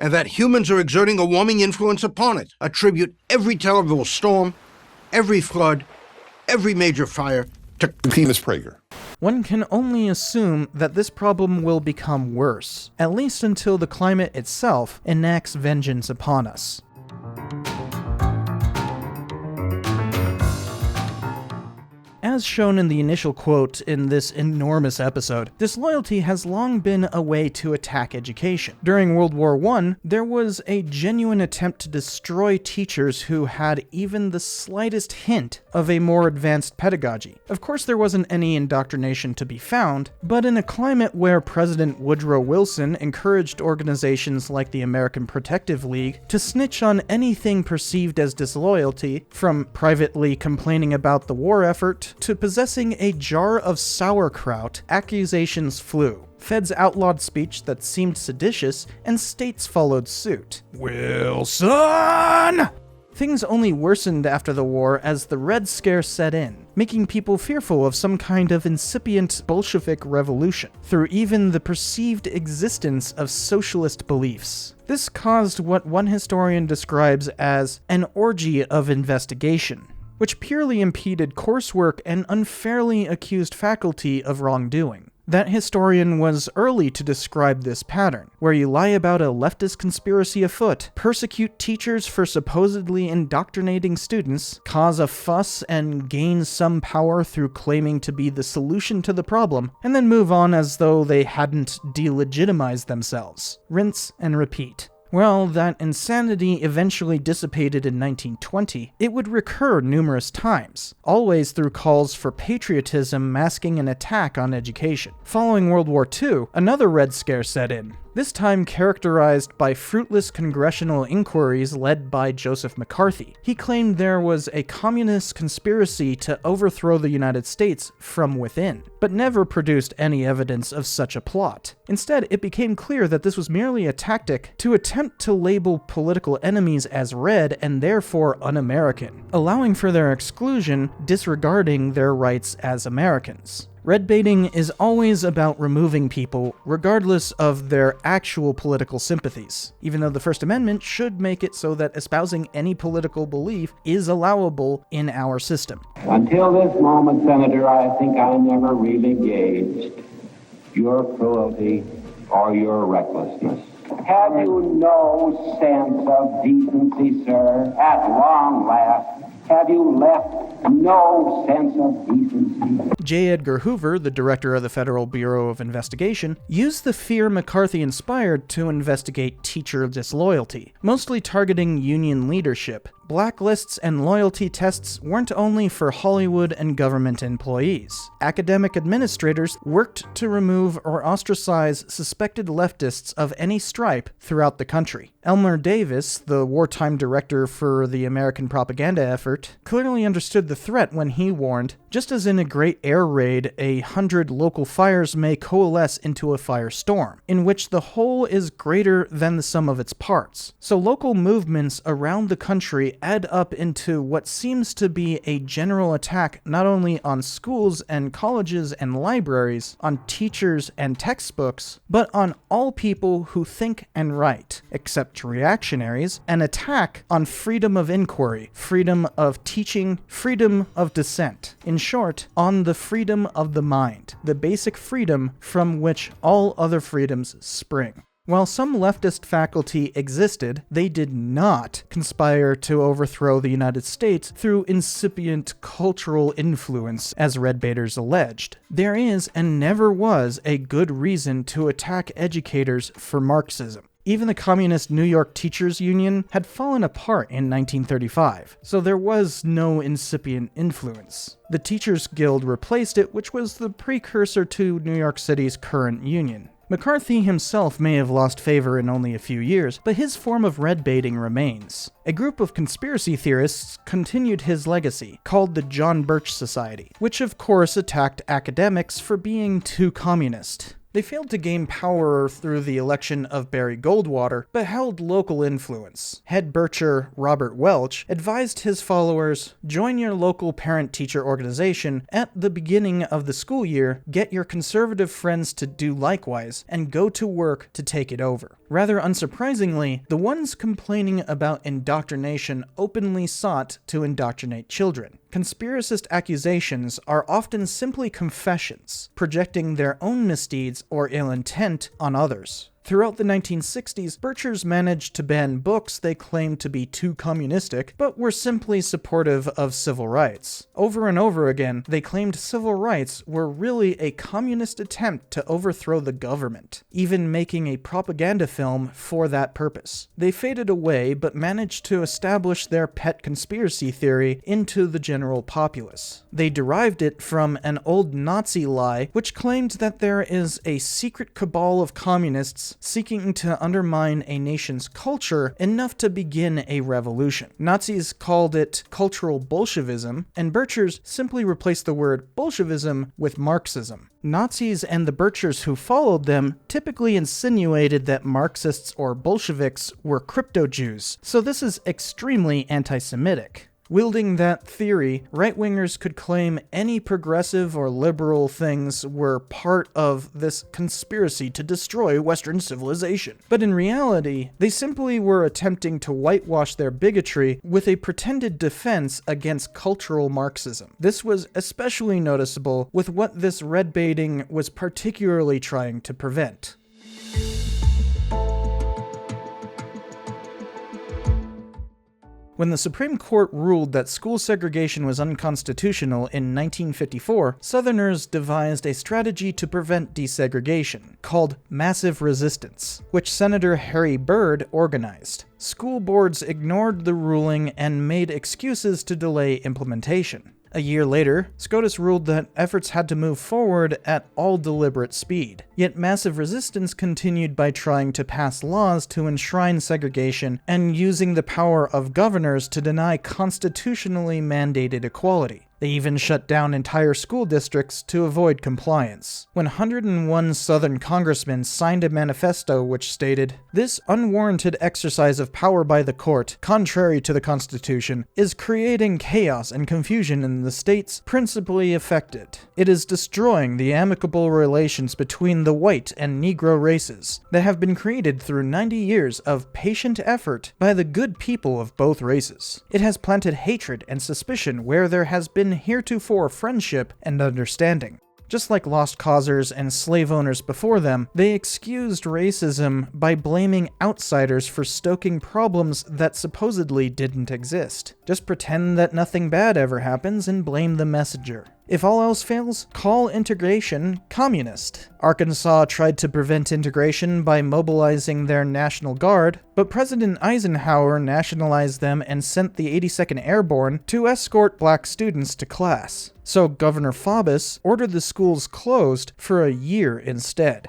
and that humans are exerting a warming influence upon it. Attribute every terrible storm, every flood, every major fire to Penis Prager. One can only assume that this problem will become worse, at least until the climate itself enacts vengeance upon us. As shown in the initial quote in this enormous episode, disloyalty has long been a way to attack education. During World War I, there was a genuine attempt to destroy teachers who had even the slightest hint of a more advanced pedagogy. Of course, there wasn't any indoctrination to be found, but in a climate where President Woodrow Wilson encouraged organizations like the American Protective League to snitch on anything perceived as disloyalty, from privately complaining about the war effort to possessing a jar of sauerkraut, accusations flew. Feds outlawed speech that seemed seditious, and states followed suit. Wilson! Things only worsened after the war as the Red Scare set in, making people fearful of some kind of incipient Bolshevik revolution, through even the perceived existence of socialist beliefs. This caused what one historian describes as an orgy of investigation, which purely impeded coursework and unfairly accused faculty of wrongdoing. That historian was early to describe this pattern, where you lie about a leftist conspiracy afoot, persecute teachers for supposedly indoctrinating students, cause a fuss and gain some power through claiming to be the solution to the problem, and then move on as though they hadn't delegitimized themselves. Rinse and repeat. Well, that insanity eventually dissipated in 1920. It would recur numerous times, always through calls for patriotism masking an attack on education. Following World War II, another Red Scare set in, this time characterized by fruitless congressional inquiries led by Joseph McCarthy. He claimed there was a communist conspiracy to overthrow the United States from within, but never produced any evidence of such a plot. Instead, it became clear that this was merely a tactic to attempt to label political enemies as red and therefore un-American, allowing for their exclusion, disregarding their rights as Americans. Red baiting is always about removing people, regardless of their actual political sympathies, even though the First Amendment should make it so that espousing any political belief is allowable in our system. Until this moment, Senator, I think I never really gauged your cruelty or your recklessness. Have you no sense of decency, sir? At long last, have you left no sense of decency? J. Edgar Hoover, the director of the Federal Bureau of Investigation, used the fear McCarthy inspired to investigate teacher disloyalty, mostly targeting union leadership. Blacklists and loyalty tests weren't only for Hollywood and government employees. Academic administrators worked to remove or ostracize suspected leftists of any stripe throughout the country. Elmer Davis, the wartime director for the American propaganda effort, clearly understood the threat when he warned, just as in a great air raid, 100 local fires may coalesce into a firestorm, in which the whole is greater than the sum of its parts. So local movements around the country add up into what seems to be a general attack not only on schools and colleges and libraries, on teachers and textbooks, but on all people who think and write, except reactionaries, an attack on freedom of inquiry, freedom of teaching, freedom of dissent. In short, on the freedom of the mind, the basic freedom from which all other freedoms spring. While some leftist faculty existed, they did not conspire to overthrow the United States through incipient cultural influence, as Red Baiters alleged. There is, and never was, a good reason to attack educators for Marxism. Even the Communist New York Teachers Union had fallen apart in 1935, so there was no incipient influence. The Teachers Guild replaced it, which was the precursor to New York City's current union. McCarthy himself may have lost favor in only a few years, but his form of red baiting remains. A group of conspiracy theorists continued his legacy, called the John Birch Society, which of course attacked academics for being too communist. They failed to gain power through the election of Barry Goldwater, but held local influence. Head Bircher Robert Welch advised his followers, join your local parent-teacher organization at the beginning of the school year, get your conservative friends to do likewise, and go to work to take it over. Rather unsurprisingly, the ones complaining about indoctrination openly sought to indoctrinate children. Conspiracist accusations are often simply confessions, projecting their own misdeeds or ill intent on others. Throughout the 1960s, Birchers managed to ban books they claimed to be too communistic, but were simply supportive of civil rights. Over and over again, they claimed civil rights were really a communist attempt to overthrow the government, even making a propaganda film for that purpose. They faded away, but managed to establish their pet conspiracy theory into the general populace. They derived it from an old Nazi lie, which claimed that there is a secret cabal of communists seeking to undermine a nation's culture enough to begin a revolution. Nazis called it cultural Bolshevism, and Birchers simply replaced the word Bolshevism with Marxism. Nazis and the Birchers who followed them typically insinuated that Marxists or Bolsheviks were crypto-Jews, so this is extremely anti-Semitic. Wielding that theory, right-wingers could claim any progressive or liberal things were part of this conspiracy to destroy Western civilization. But in reality, they simply were attempting to whitewash their bigotry with a pretended defense against cultural Marxism. This was especially noticeable with what this red baiting was particularly trying to prevent. When the Supreme Court ruled that school segregation was unconstitutional in 1954, Southerners devised a strategy to prevent desegregation, called massive resistance, which Senator Harry Byrd organized. School boards ignored the ruling and made excuses to delay implementation. A year later, SCOTUS ruled that efforts had to move forward at all deliberate speed. Yet massive resistance continued by trying to pass laws to enshrine segregation and using the power of governors to deny constitutionally mandated equality. They even shut down entire school districts to avoid compliance. 101 Southern congressmen signed a manifesto which stated, "This unwarranted exercise of power by the court, contrary to the Constitution, is creating chaos and confusion in the states principally affected. It is destroying the amicable relations between the white and Negro races that have been created through 90 years of patient effort by the good people of both races. It has planted hatred and suspicion where there has been heretofore friendship and understanding." Just like lost causers and slave owners before them, they excused racism by blaming outsiders for stoking problems that supposedly didn't exist. Just pretend that nothing bad ever happens and blame the messenger. If all else fails, call integration communist. Arkansas tried to prevent integration by mobilizing their National Guard, but President Eisenhower nationalized them and sent the 82nd Airborne to escort black students to class. So Governor Faubus ordered the schools closed for a year instead.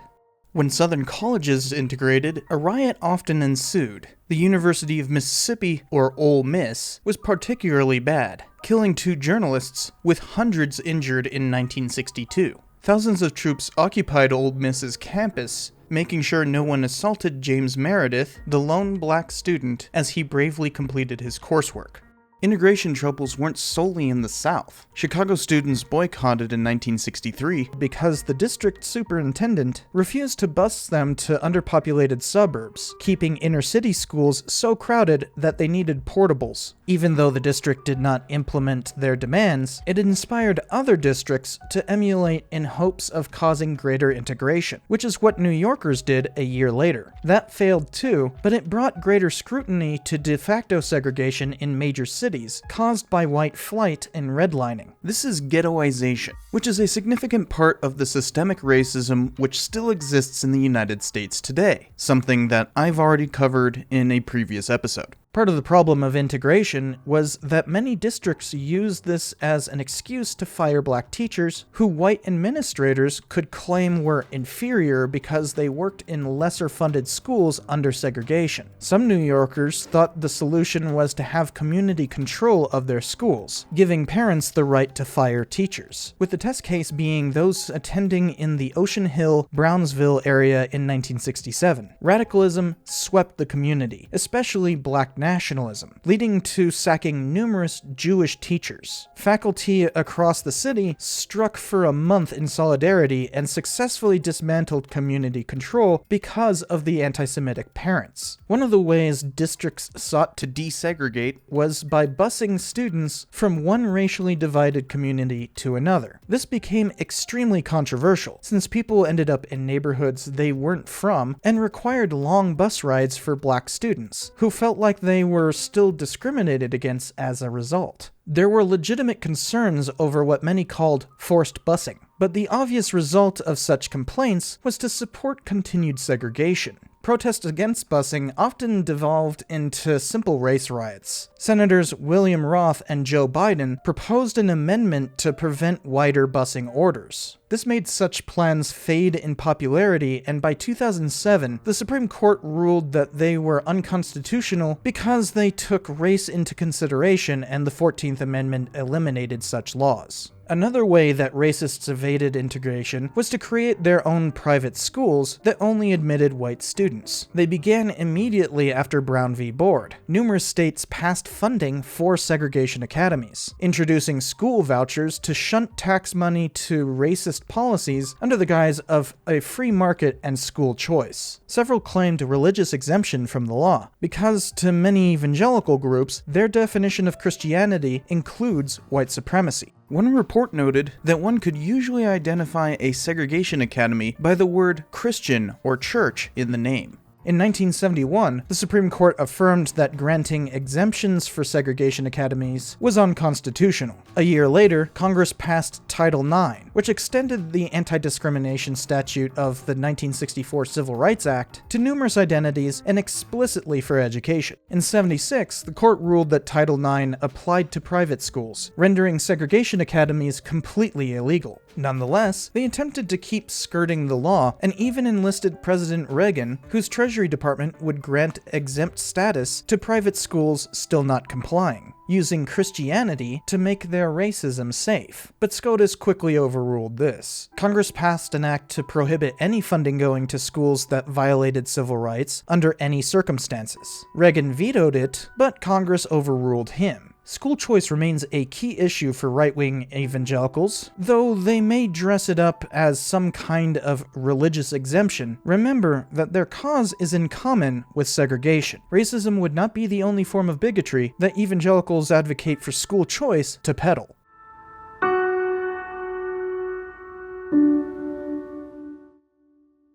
When Southern colleges integrated, a riot often ensued. The University of Mississippi, or Ole Miss, was particularly bad, killing 2 journalists, with hundreds injured in 1962. Thousands of troops occupied Ole Miss's campus, making sure no one assaulted James Meredith, the lone black student, as he bravely completed his coursework. Integration troubles weren't solely in the South. Chicago students boycotted in 1963 because the district superintendent refused to bus them to underpopulated suburbs, keeping inner-city schools so crowded that they needed portables. Even though the district did not implement their demands, it inspired other districts to emulate in hopes of causing greater integration, which is what New Yorkers did a year later. That failed too, but it brought greater scrutiny to de facto segregation in major cities caused by white flight and redlining. This is ghettoization, which is a significant part of the systemic racism which still exists in the United States today, something that I've already covered in a previous episode. Part of the problem of integration was that many districts used this as an excuse to fire black teachers who white administrators could claim were inferior because they worked in lesser-funded schools under segregation. Some New Yorkers thought the solution was to have community control of their schools, giving parents the right to fire teachers, with the test case being those attending in the Ocean Hill, Brownsville area in 1967. Radicalism swept the community, especially black nationalism, leading to sacking numerous Jewish teachers. Faculty across the city struck for a month in solidarity and successfully dismantled community control because of the anti-Semitic parents. One of the ways districts sought to desegregate was by busing students from one racially divided community to another. This became extremely controversial, since people ended up in neighborhoods they weren't from and required long bus rides for black students, who felt like they were still discriminated against as a result. There were legitimate concerns over what many called forced busing, but the obvious result of such complaints was to support continued segregation. Protests against busing often devolved into simple race riots. Senators William Roth and Joe Biden proposed an amendment to prevent wider busing orders. This made such plans fade in popularity, and by 2007, the Supreme Court ruled that they were unconstitutional because they took race into consideration, and the 14th Amendment eliminated such laws. Another way that racists evaded integration was to create their own private schools that only admitted white students. They began immediately after Brown v. Board. Numerous states passed funding for segregation academies, introducing school vouchers to shunt tax money to racist policies under the guise of a free market and school choice. Several claimed religious exemption from the law, because to many evangelical groups, their definition of Christianity includes white supremacy. One report noted that one could usually identify a segregation academy by the word Christian or church in the name. In 1971, the Supreme Court affirmed that granting exemptions for segregation academies was unconstitutional. A year later, Congress passed Title IX, which extended the anti-discrimination statute of the 1964 Civil Rights Act to numerous identities and explicitly for education. In 1976, the court ruled that Title IX applied to private schools, rendering segregation academies completely illegal. Nonetheless, they attempted to keep skirting the law and even enlisted President Reagan, whose Treasury Department would grant exempt status to private schools still not complying, using Christianity to make their racism safe. But SCOTUS quickly overruled this. Congress passed an act to prohibit any funding going to schools that violated civil rights under any circumstances. Reagan vetoed it, but Congress overruled him. School choice remains a key issue for right-wing evangelicals. Though they may dress it up as some kind of religious exemption, remember that their cause is in common with segregation. Racism would not be the only form of bigotry that evangelicals advocate for school choice to peddle.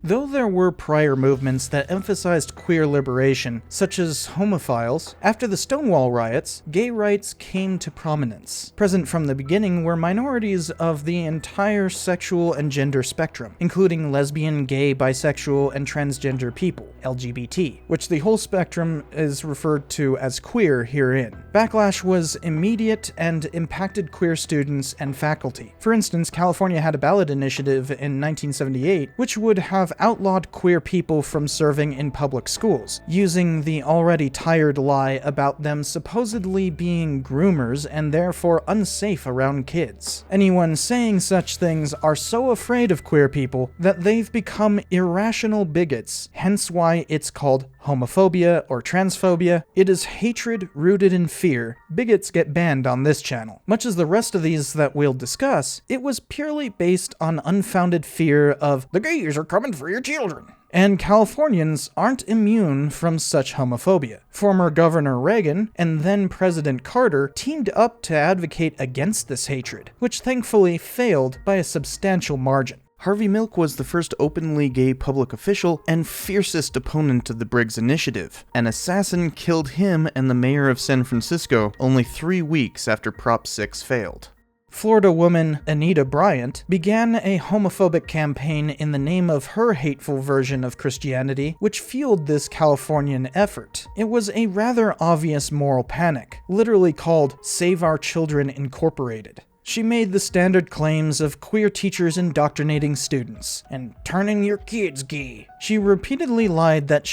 Though there were prior movements that emphasized queer liberation, such as homophiles, after the Stonewall riots, gay rights came to prominence. Present from the beginning were minorities of the entire sexual and gender spectrum, including lesbian, gay, bisexual, and transgender people, LGBT, which the whole spectrum is referred to as queer herein. Backlash was immediate and impacted queer students and faculty. For instance, California had a ballot initiative in 1978, which would have outlawed queer people from serving in public schools, using the already tired lie about them supposedly being groomers and therefore unsafe around kids. Anyone saying such things are so afraid of queer people that they've become irrational bigots, hence why it's called homophobia or transphobia. It is hatred rooted in fear. Bigots get banned on this channel. Much as the rest of these that we'll discuss, it was purely based on unfounded fear of the gays are coming for your children. And Californians aren't immune from such homophobia. Former Governor Reagan and then President Carter teamed up to advocate against this hatred, which thankfully failed by a substantial margin. Harvey Milk was the first openly gay public official and fiercest opponent of the Briggs Initiative. An assassin killed him and the mayor of San Francisco only 3 weeks after Prop 6 failed. Florida woman Anita Bryant began a homophobic campaign in the name of her hateful version of Christianity, which fueled this Californian effort. It was a rather obvious moral panic, literally called Save Our Children Incorporated. She made the standard claims of queer teachers indoctrinating students and turning your kids gay. She repeatedly lied that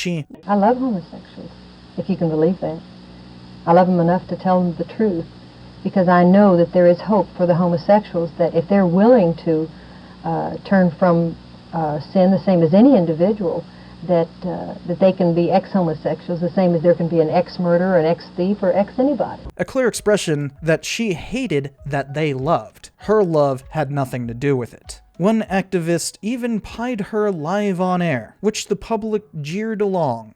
I love homosexuals, if you can believe that. I love them enough to tell them the truth, because I know that there is hope for the homosexuals, that if they're willing to turn from sin the same as any individual, that they can be ex-homosexuals the same as there can be an ex-murderer, an ex-thief, or ex-anybody. A clear expression that she hated that they loved. Her love had nothing to do with it. One activist even pied her live on air, which the public jeered along.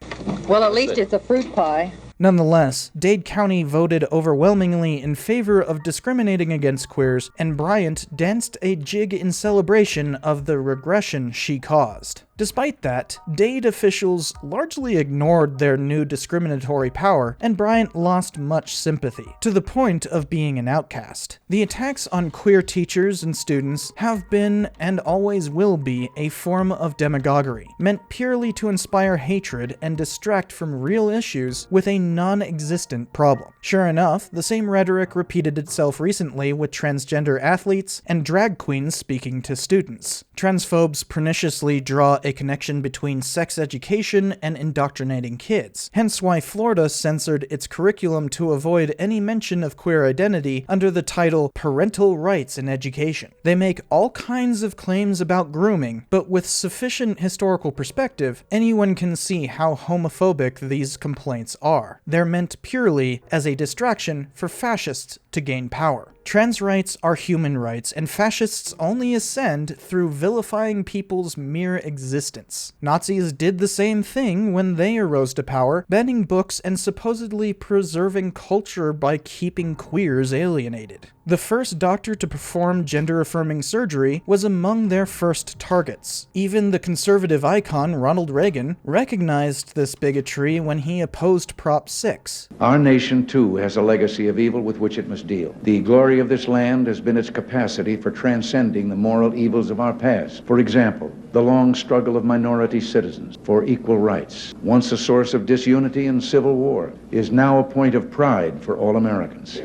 Well, at least it's a fruit pie. Nonetheless, Dade County voted overwhelmingly in favor of discriminating against queers, and Bryant danced a jig in celebration of the regression she caused. Despite that, Dade officials largely ignored their new discriminatory power, and Bryant lost much sympathy, to the point of being an outcast. The attacks on queer teachers and students have been, and always will be, a form of demagoguery, meant purely to inspire hatred and distract from real issues with a non-existent problem. Sure enough, the same rhetoric repeated itself recently with transgender athletes and drag queens speaking to students. Transphobes perniciously draw a connection between sex education and indoctrinating kids, hence why Florida censored its curriculum to avoid any mention of queer identity under the title Parental Rights in Education. They make all kinds of claims about grooming, but with sufficient historical perspective, anyone can see how homophobic these complaints are. They're meant purely as a distraction for fascists to gain power. Trans rights are human rights, and fascists only ascend through vilifying people's mere existence. Nazis did the same thing when they arose to power, banning books and supposedly preserving culture by keeping queers alienated. The first doctor to perform gender-affirming surgery was among their first targets. Even the conservative icon Ronald Reagan recognized this bigotry when he opposed Prop 6. Our nation, too, has a legacy of evil with which it must deal. The glory of this land has been its capacity for transcending the moral evils of our past. For example, the long struggle of minority citizens for equal rights, once a source of disunity and civil war, is now a point of pride for all Americans.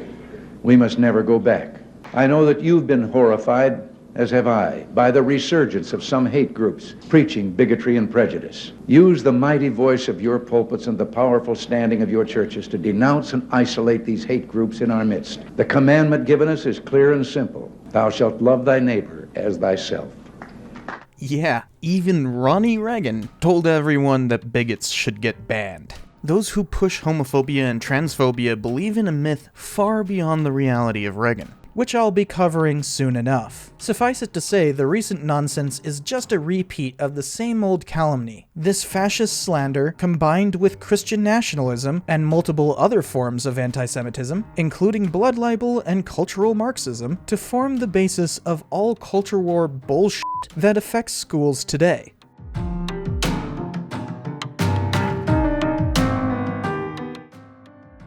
We must never go back. I know that you've been horrified, as have I, by the resurgence of some hate groups preaching bigotry and prejudice. Use the mighty voice of your pulpits and the powerful standing of your churches to denounce and isolate these hate groups in our midst. The commandment given us is clear and simple. Thou shalt love thy neighbor as thyself. Yeah, even Ronnie Reagan told everyone that bigots should get banned. Those who push homophobia and transphobia believe in a myth far beyond the reality of Reagan, which I'll be covering soon enough. Suffice it to say, the recent nonsense is just a repeat of the same old calumny. This fascist slander, combined with Christian nationalism and multiple other forms of anti-Semitism, including blood libel and cultural Marxism, to form the basis of all culture war bullshit that affects schools today.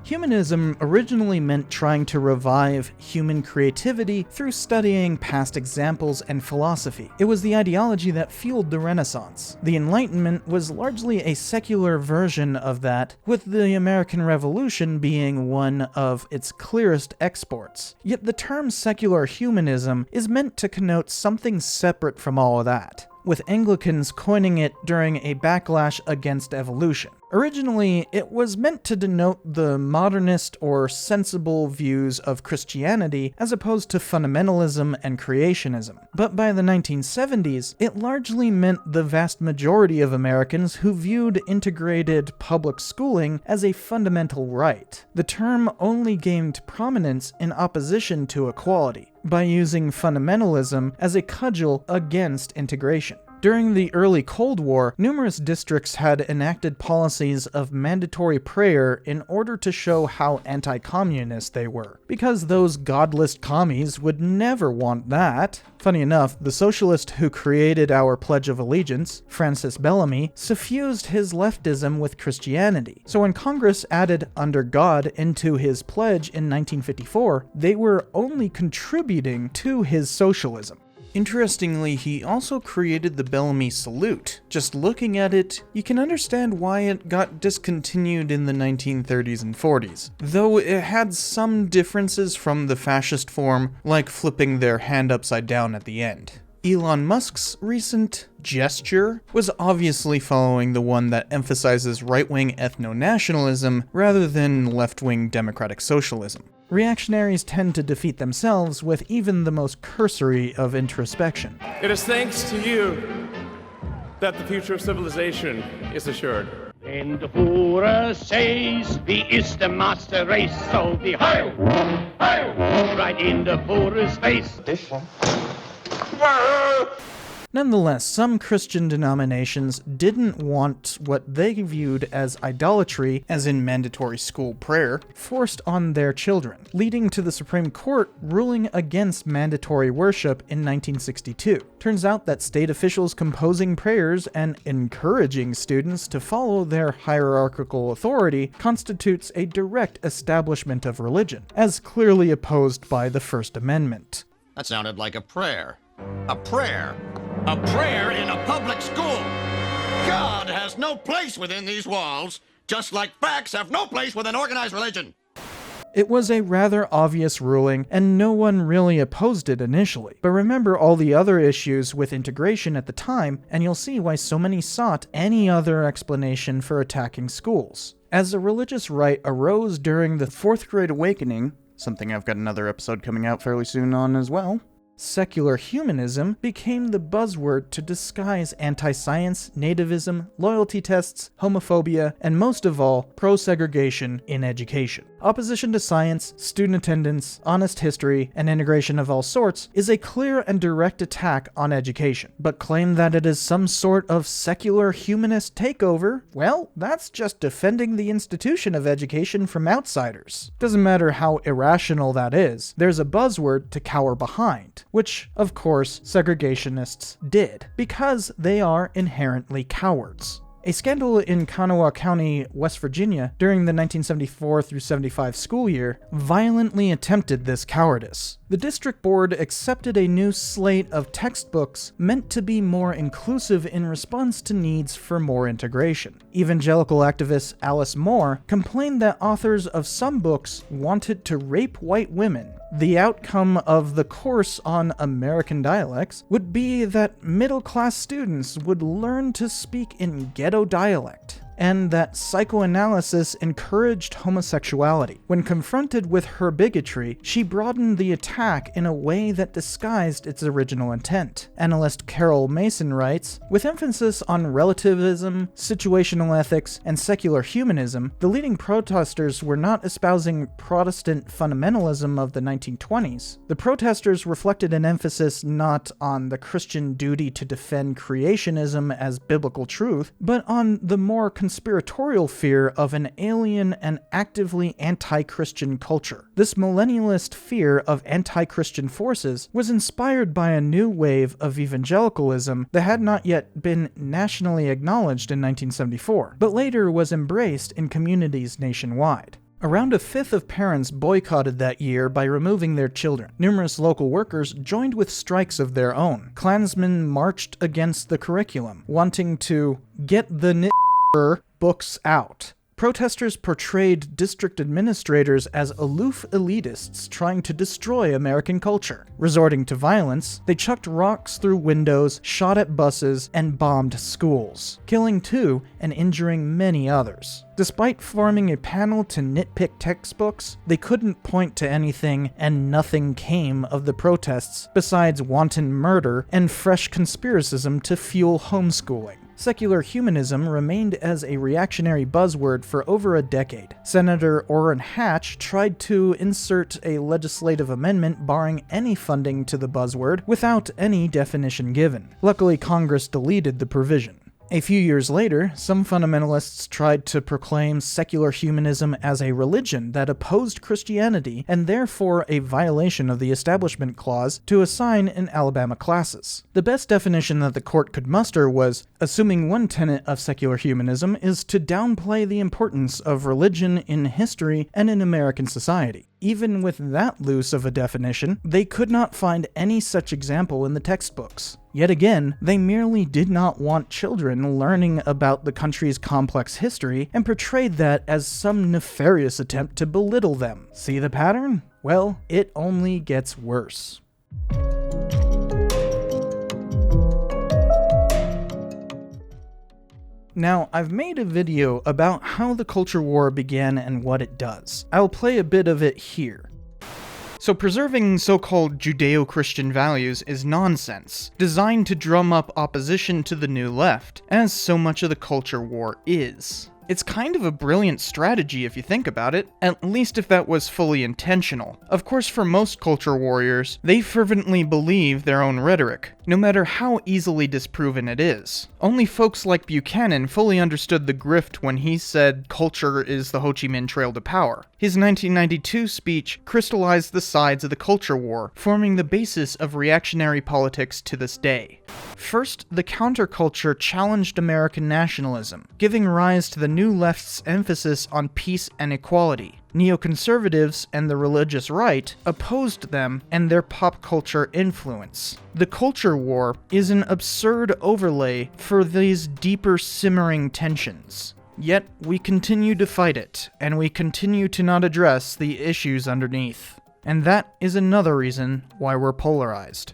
Humanism originally meant trying to revive human creativity through studying past examples and philosophy. It was the ideology that fueled the Renaissance. The Enlightenment was largely a secular version of that, with the American Revolution being one of its clearest exports. Yet the term secular humanism is meant to connote something separate from all of that, with Anglicans coining it during a backlash against evolution. Originally, it was meant to denote the modernist or sensible views of Christianity as opposed to fundamentalism and creationism. But by the 1970s, it largely meant the vast majority of Americans who viewed integrated public schooling as a fundamental right. The term only gained prominence in opposition to equality, by using fundamentalism as a cudgel against integration. During the early Cold War, numerous districts had enacted policies of mandatory prayer in order to show how anti-communist they were, because those godless commies would never want that. Funny enough, the socialist who created our Pledge of Allegiance, Francis Bellamy, suffused his leftism with Christianity. So when Congress added "under God" into his pledge in 1954, they were only contributing to his socialism. Interestingly, he also created the Bellamy Salute. Just looking at it, you can understand why it got discontinued in the 1930s and 40s, though it had some differences from the fascist form, like flipping their hand upside down at the end. Elon Musk's recent gesture was obviously following the one that emphasizes right-wing ethno-nationalism rather than left-wing democratic socialism. Reactionaries tend to defeat themselves with even the most cursory of introspection. It is thanks to you that the future of civilization is assured. En de voeren says, wie is the master race? So be hail, hail, right in the voerer's face. Nonetheless, some Christian denominations didn't want what they viewed as idolatry, as in mandatory school prayer, forced on their children, leading to the Supreme Court ruling against mandatory worship in 1962. Turns out that state officials composing prayers and encouraging students to follow their hierarchical authority constitutes a direct establishment of religion, as clearly opposed by the First Amendment. That sounded like a prayer. A prayer. A prayer in a public school. God has no place within these walls, just like facts have no place within organized religion. It was a rather obvious ruling, and no one really opposed it initially. But remember all the other issues with integration at the time, and you'll see why so many sought any other explanation for attacking schools. As the religious right arose during the Fourth Great Awakening, something I've got another episode coming out fairly soon on as well, secular humanism became the buzzword to disguise anti-science, nativism, loyalty tests, homophobia, and most of all, pro-segregation in education. Opposition to science, student attendance, honest history, and integration of all sorts is a clear and direct attack on education. But claim that it is some sort of secular humanist takeover, well, that's just defending the institution of education from outsiders. Doesn't matter how irrational that is, there's a buzzword to cower behind, which, of course, segregationists did, because they are inherently cowards. A scandal in Kanawha County, West Virginia, during the 1974 through 75 school year, violently attempted this cowardice. The district board accepted a new slate of textbooks meant to be more inclusive in response to needs for more integration. Evangelical activist Alice Moore complained that authors of some books wanted to rape white women. The outcome of the course on American dialects would be that middle-class students would learn to speak in ghetto dialect, and that psychoanalysis encouraged homosexuality. When confronted with her bigotry, she broadened the attack in a way that disguised its original intent. Analyst Carol Mason writes, with emphasis on relativism, situational ethics, and secular humanism, the leading protesters were not espousing Protestant fundamentalism of the 1920s. The protesters reflected an emphasis not on the Christian duty to defend creationism as biblical truth, but on the more conspiratorial fear of an alien and actively anti-Christian culture. This millennialist fear of anti-Christian forces was inspired by a new wave of evangelicalism that had not yet been nationally acknowledged in 1974, but later was embraced in communities nationwide. Around a fifth of parents boycotted that year by removing their children. Numerous local workers joined with strikes of their own. Klansmen marched against the curriculum, wanting to get the books out. Protesters portrayed district administrators as aloof elitists trying to destroy American culture. Resorting to violence, they chucked rocks through windows, shot at buses, and bombed schools, killing 2 and injuring many others. Despite forming a panel to nitpick textbooks, they couldn't point to anything, and nothing came of the protests besides wanton murder and fresh conspiracism to fuel homeschooling. Secular humanism remained as a reactionary buzzword for over a decade. Senator Orrin Hatch tried to insert a legislative amendment barring any funding to the buzzword without any definition given. Luckily, Congress deleted the provision. A few years later, some fundamentalists tried to proclaim secular humanism as a religion that opposed Christianity and therefore a violation of the Establishment Clause to assign in Alabama classes. The best definition that the court could muster was, assuming one tenet of secular humanism is to downplay the importance of religion in history and in American society. Even with that loose of a definition, they could not find any such example in the textbooks. Yet again, they merely did not want children learning about the country's complex history and portrayed that as some nefarious attempt to belittle them. See the pattern? Well, it only gets worse. Now, I've made a video about how the culture war began and what it does. I'll play a bit of it here. So preserving so-called Judeo-Christian values is nonsense, designed to drum up opposition to the New Left, as so much of the culture war is. It's kind of a brilliant strategy if you think about it, at least if that was fully intentional. Of course, for most culture warriors, they fervently believe their own rhetoric, no matter how easily disproven it is. Only folks like Buchanan fully understood the grift when he said culture is the Ho Chi Minh Trail to power. His 1992 speech crystallized the sides of the culture war, forming the basis of reactionary politics to this day. First, the counterculture challenged American nationalism, giving rise to the New Left's emphasis on peace and equality. Neoconservatives and the religious right opposed them and their pop culture influence. The culture war is an absurd overlay for these deeper simmering tensions. Yet, we continue to fight it, and we continue to not address the issues underneath. And that is another reason why we're polarized.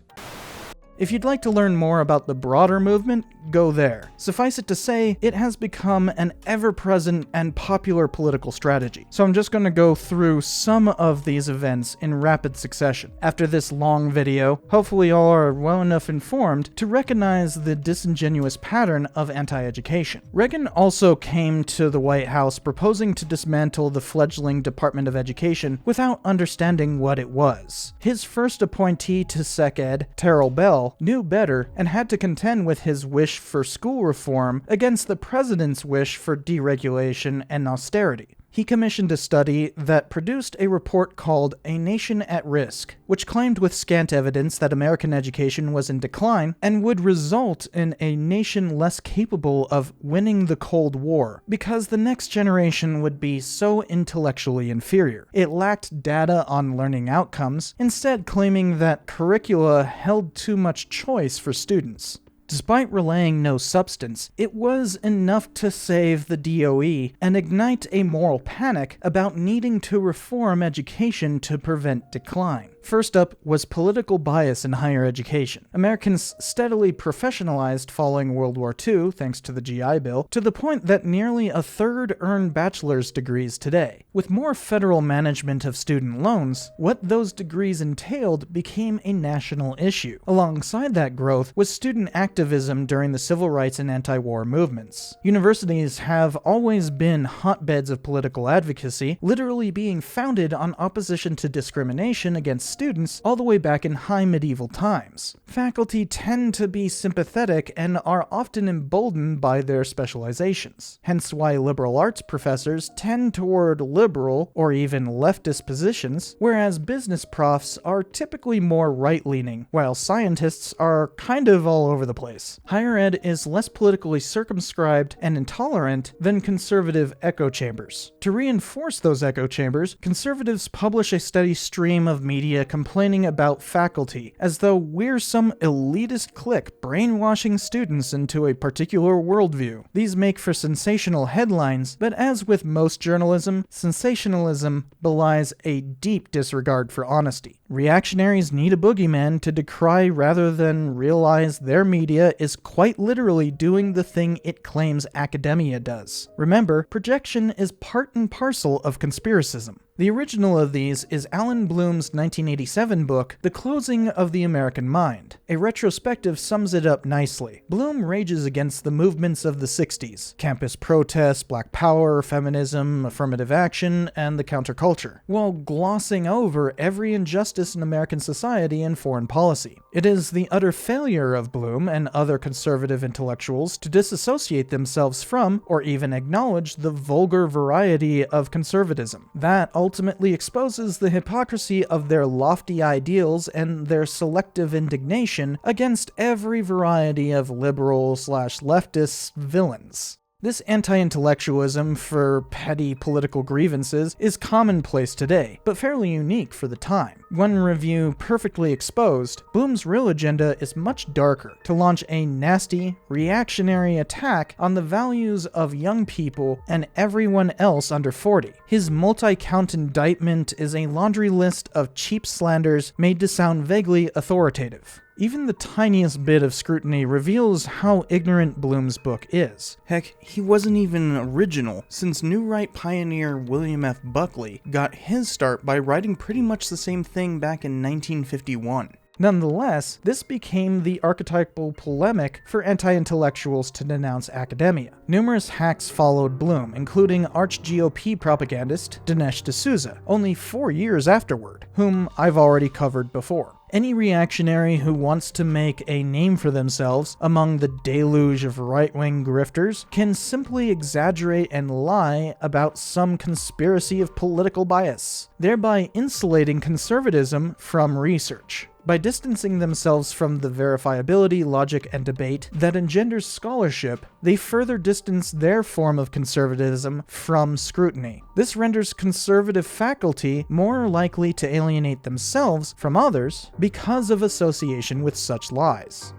If you'd like to learn more about the broader movement, go there. Suffice it to say, it has become an ever-present and popular political strategy. So I'm just going to go through some of these events in rapid succession. After this long video, hopefully y'all are well enough informed to recognize the disingenuous pattern of anti-education. Reagan also came to the White House proposing to dismantle the fledgling Department of Education without understanding what it was. His first appointee to SecEd, Terrell Bell, knew better and had to contend with his wish for school reform against the president's wish for deregulation and austerity. He commissioned a study that produced a report called A Nation at Risk, which claimed with scant evidence that American education was in decline and would result in a nation less capable of winning the Cold War because the next generation would be so intellectually inferior. It lacked data on learning outcomes, instead claiming that curricula held too much choice for students. Despite relaying no substance, it was enough to save the DOE and ignite a moral panic about needing to reform education to prevent decline. First up was political bias in higher education. Americans steadily professionalized following World War II, thanks to the GI Bill, to the point that nearly a third earn bachelor's degrees today. With more federal management of student loans, what those degrees entailed became a national issue. Alongside that growth was student activism during the civil rights and anti-war movements. Universities have always been hotbeds of political advocacy, literally being founded on opposition to discrimination against students all the way back in high medieval times. Faculty tend to be sympathetic and are often emboldened by their specializations, hence why liberal arts professors tend toward liberal or even leftist positions, whereas business profs are typically more right-leaning, while scientists are kind of all over the place. Higher ed is less politically circumscribed and intolerant than conservative echo chambers. To reinforce those echo chambers, conservatives publish a steady stream of media complaining about faculty, as though we're some elitist clique brainwashing students into a particular worldview. These make for sensational headlines, but as with most journalism, sensationalism belies a deep disregard for honesty. Reactionaries need a boogeyman to decry rather than realize their media is quite literally doing the thing it claims academia does. Remember, projection is part and parcel of conspiracism. The original of these is Alan Bloom's 1987 book, The Closing of the American Mind. A retrospective sums it up nicely. Bloom rages against the movements of the 60s, campus protests, black power, feminism, affirmative action, and the counterculture, while glossing over every injustice in American society and foreign policy. It is the utter failure of Bloom and other conservative intellectuals to disassociate themselves from, or even acknowledge, the vulgar variety of conservatism. That ultimately exposes the hypocrisy of their lofty ideals and their selective indignation against every variety of liberal/leftist villains. This anti-intellectualism for petty political grievances is commonplace today, but fairly unique for the time. One review perfectly exposed, Bloom's real agenda is much darker: to launch a nasty, reactionary attack on the values of young people and everyone else under 40. His multi-count indictment is a laundry list of cheap slanders made to sound vaguely authoritative. Even the tiniest bit of scrutiny reveals how ignorant Bloom's book is. Heck, he wasn't even original, since New Right pioneer William F. Buckley got his start by writing pretty much the same thing back in 1951. Nonetheless, this became the archetypal polemic for anti-intellectuals to denounce academia. Numerous hacks followed Bloom, including arch-GOP propagandist Dinesh D'Souza, only 4 years afterward, whom I've already covered before. Any reactionary who wants to make a name for themselves among the deluge of right-wing grifters can simply exaggerate and lie about some conspiracy of political bias, thereby insulating conservatism from research. By distancing themselves from the verifiability, logic, and debate that engenders scholarship, they further distance their form of conservatism from scrutiny. This renders conservative faculty more likely to alienate themselves from others because of association with such lies.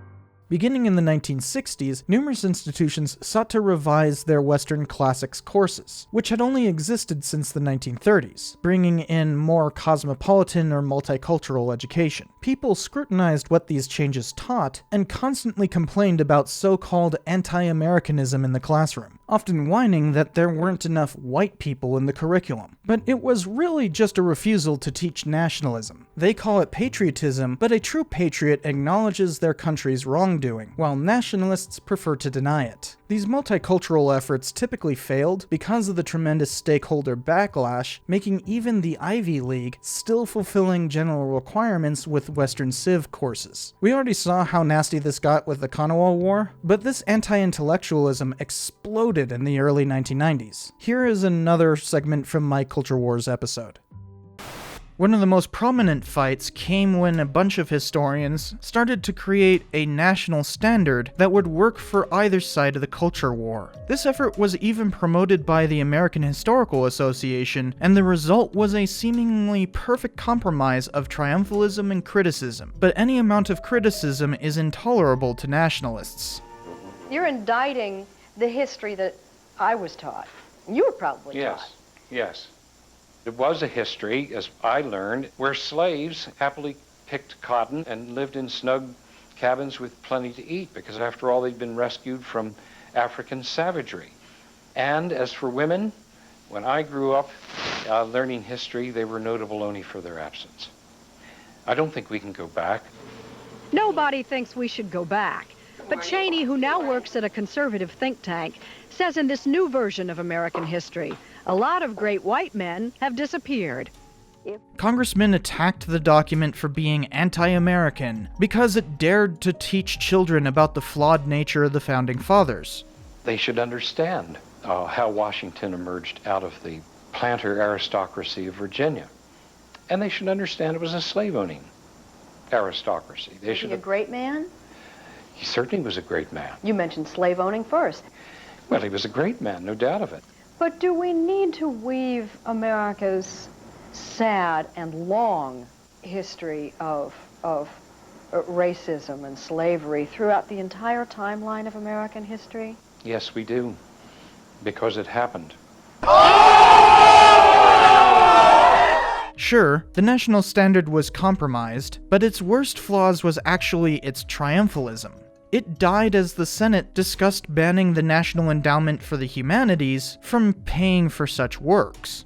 Beginning in the 1960s, numerous institutions sought to revise their Western classics courses, which had only existed since the 1930s, bringing in more cosmopolitan or multicultural education. People scrutinized what these changes taught and constantly complained about so-called anti-Americanism in the classroom, often whining that there weren't enough white people in the curriculum. But it was really just a refusal to teach nationalism. They call it patriotism, but a true patriot acknowledges their country's wrongdoing, while nationalists prefer to deny it. These multicultural efforts typically failed because of the tremendous stakeholder backlash, making even the Ivy League still fulfilling general requirements with Western Civ courses. We already saw how nasty this got with the Kanawha War, but this anti-intellectualism exploded in the early 1990s. Here is another segment from my Culture Wars episode. One of the most prominent fights came when a bunch of historians started to create a national standard that would work for either side of the culture war. This effort was even promoted by the American Historical Association, and the result was a seemingly perfect compromise of triumphalism and criticism. But any amount of criticism is intolerable to nationalists. You're indicting the history that I was taught. You were probably taught. Yes. It was a history, as I learned, where slaves happily picked cotton and lived in snug cabins with plenty to eat, because after all, they'd been rescued from African savagery. And as for women, when I grew up learning history, they were notable only for their absence. I don't think we can go back. Nobody thinks we should go back. But Cheney, who now works at a conservative think tank, says in this new version of American history, a lot of great white men have disappeared. Congressmen attacked the document for being anti-American because it dared to teach children about the flawed nature of the Founding Fathers. They should understand how Washington emerged out of the planter aristocracy of Virginia. And they should understand it was a slave-owning aristocracy. Was he a great man? He certainly was a great man. You mentioned slave-owning first. Well, he was a great man, no doubt of it. But do we need to weave America's sad and long history of racism and slavery throughout the entire timeline of American history? Yes, we do, because it happened. Sure, the national standard was compromised, but its worst flaws was actually its triumphalism. It died as the Senate discussed banning the National Endowment for the Humanities from paying for such works.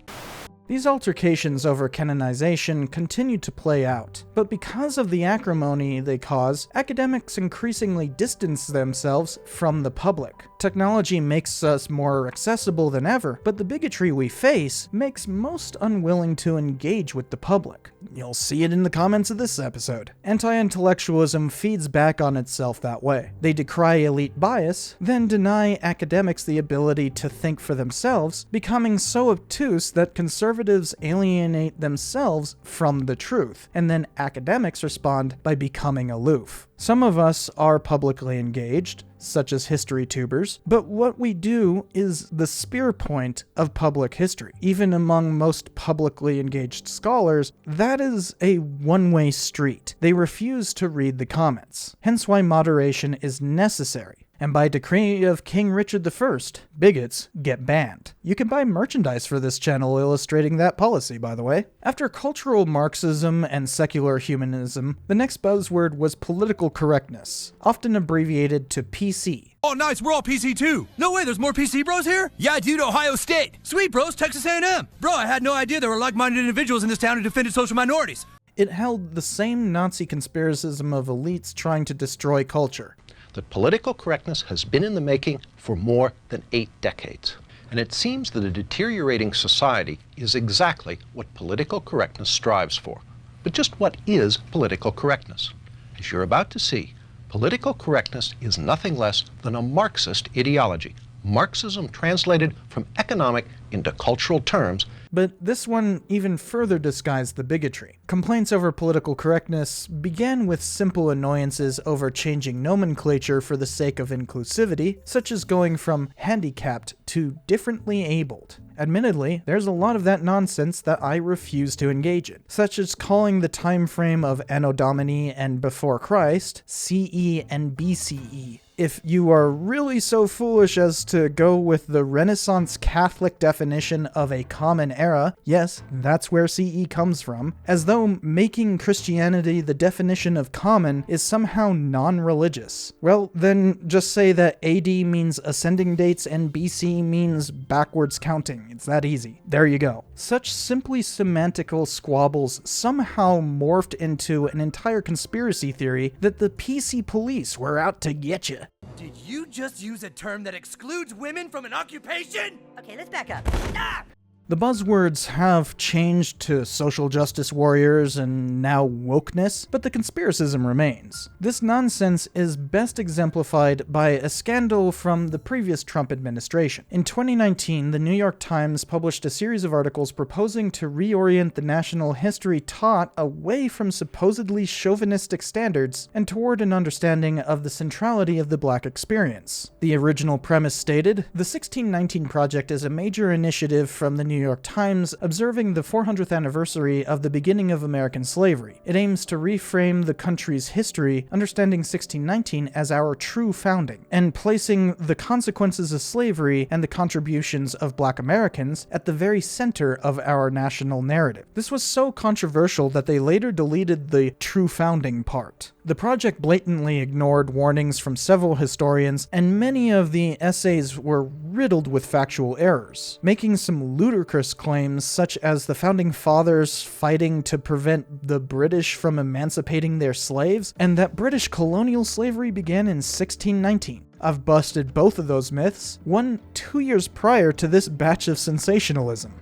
These altercations over canonization continued to play out, but because of the acrimony they cause, academics increasingly distance themselves from the public. Technology makes us more accessible than ever, but the bigotry we face makes most unwilling to engage with the public. You'll see it in the comments of this episode. Anti-intellectualism feeds back on itself that way. They decry elite bias, then deny academics the ability to think for themselves, becoming so obtuse that conservatives alienate themselves from the truth, and then academics respond by becoming aloof. Some of us are publicly engaged, such as history tubers, but what we do is the spear point of public history. Even among most publicly engaged scholars, that is a one-way street. They refuse to read the comments, hence why moderation is necessary. And by decree of King Richard I, bigots get banned. You can buy merchandise for this channel illustrating that policy, by the way. After cultural Marxism and secular humanism, the next buzzword was political correctness, often abbreviated to PC. Oh, nice, we're all PC too. No way, there's more PC bros here? Yeah, dude, Ohio State. Sweet, bros, Texas A&M. Bro, I had no idea there were like-minded individuals in this town who defended social minorities. It held the same Nazi conspiracism of elites trying to destroy culture. That political correctness has been in the making for more than 8 decades. And it seems that a deteriorating society is exactly what political correctness strives for. But just what is political correctness? As you're about to see, political correctness is nothing less than a Marxist ideology. Marxism translated from economic into cultural terms. But this one even further disguised the bigotry. Complaints over political correctness began with simple annoyances over changing nomenclature for the sake of inclusivity, such as going from handicapped to differently abled. Admittedly, there's a lot of that nonsense that I refuse to engage in, such as calling the time frame of Anno Domini and before Christ CE and BCE. If you are really so foolish as to go with the Renaissance Catholic definition of a common era, yes, that's where CE comes from, as though making Christianity the definition of common is somehow non-religious. Well, then just say that AD means ascending dates and BC means backwards counting. It's that easy. There you go. Such simply semantical squabbles somehow morphed into an entire conspiracy theory that the PC police were out to get you. Did you just use a term that excludes women from an occupation? Okay, let's back up. Ah! The buzzwords have changed to social justice warriors and now wokeness, but the conspiracism remains. This nonsense is best exemplified by a scandal from the previous Trump administration. In 2019, the New York Times published a series of articles proposing to reorient the national history taught away from supposedly chauvinistic standards and toward an understanding of the centrality of the Black experience. The original premise stated, the 1619 Project is a major initiative from the New York Times observing the 400th anniversary of the beginning of American slavery. It aims to reframe the country's history, understanding 1619 as our true founding, and placing the consequences of slavery and the contributions of Black Americans at the very center of our national narrative. This was so controversial that they later deleted the true founding part. The project blatantly ignored warnings from several historians, and many of the essays were riddled with factual errors, making some ludicrous claims such as the founding fathers fighting to prevent the British from emancipating their slaves, and that British colonial slavery began in 1619. I've busted both of those myths, one 2 years prior to this batch of sensationalism.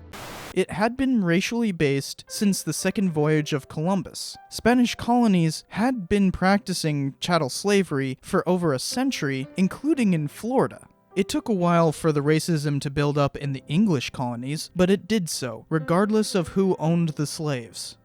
It had been racially based since the second voyage of Columbus. Spanish colonies had been practicing chattel slavery for over a century, including in Florida. It took a while for the racism to build up in the English colonies, but it did so, regardless of who owned the slaves.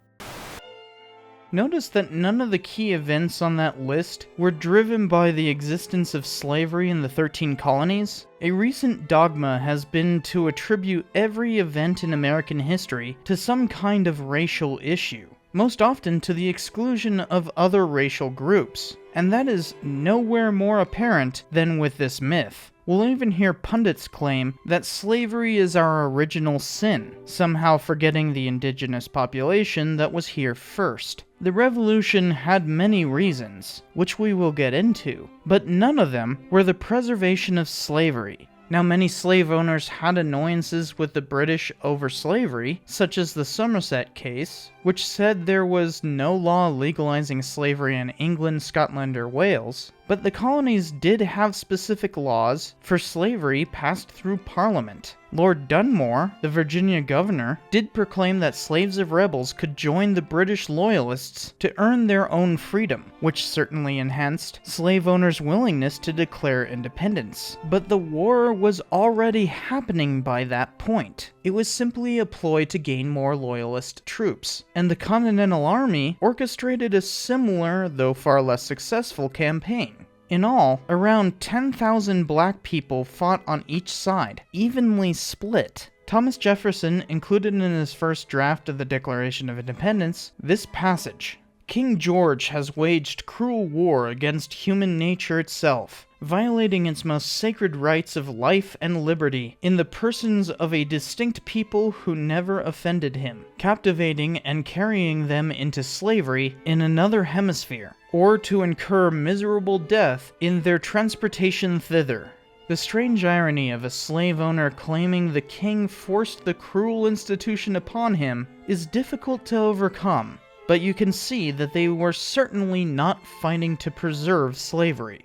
Notice that none of the key events on that list were driven by the existence of slavery in the 13 colonies. A recent dogma has been to attribute every event in American history to some kind of racial issue, most often to the exclusion of other racial groups, and that is nowhere more apparent than with this myth. We'll even hear pundits claim that slavery is our original sin, somehow forgetting the indigenous population that was here first. The revolution had many reasons, which we will get into, but none of them were the preservation of slavery. Now, many slave owners had annoyances with the British over slavery, such as the Somerset case, which said there was no law legalizing slavery in England, Scotland, or Wales, but the colonies did have specific laws for slavery passed through Parliament. Lord Dunmore, the Virginia governor, did proclaim that slaves of rebels could join the British loyalists to earn their own freedom, which certainly enhanced slave owners' willingness to declare independence. But the war was already happening by that point. It was simply a ploy to gain more loyalist troops, and the Continental Army orchestrated a similar, though far less successful, campaign. In all, around 10,000 black people fought on each side, evenly split. Thomas Jefferson included in his first draft of the Declaration of Independence this passage: King George has waged cruel war against human nature itself, violating its most sacred rights of life and liberty in the persons of a distinct people who never offended him, captivating and carrying them into slavery in another hemisphere, or to incur miserable death in their transportation thither. The strange irony of a slave owner claiming the king forced the cruel institution upon him is difficult to overcome. but you can see that they were certainly not fighting to preserve slavery.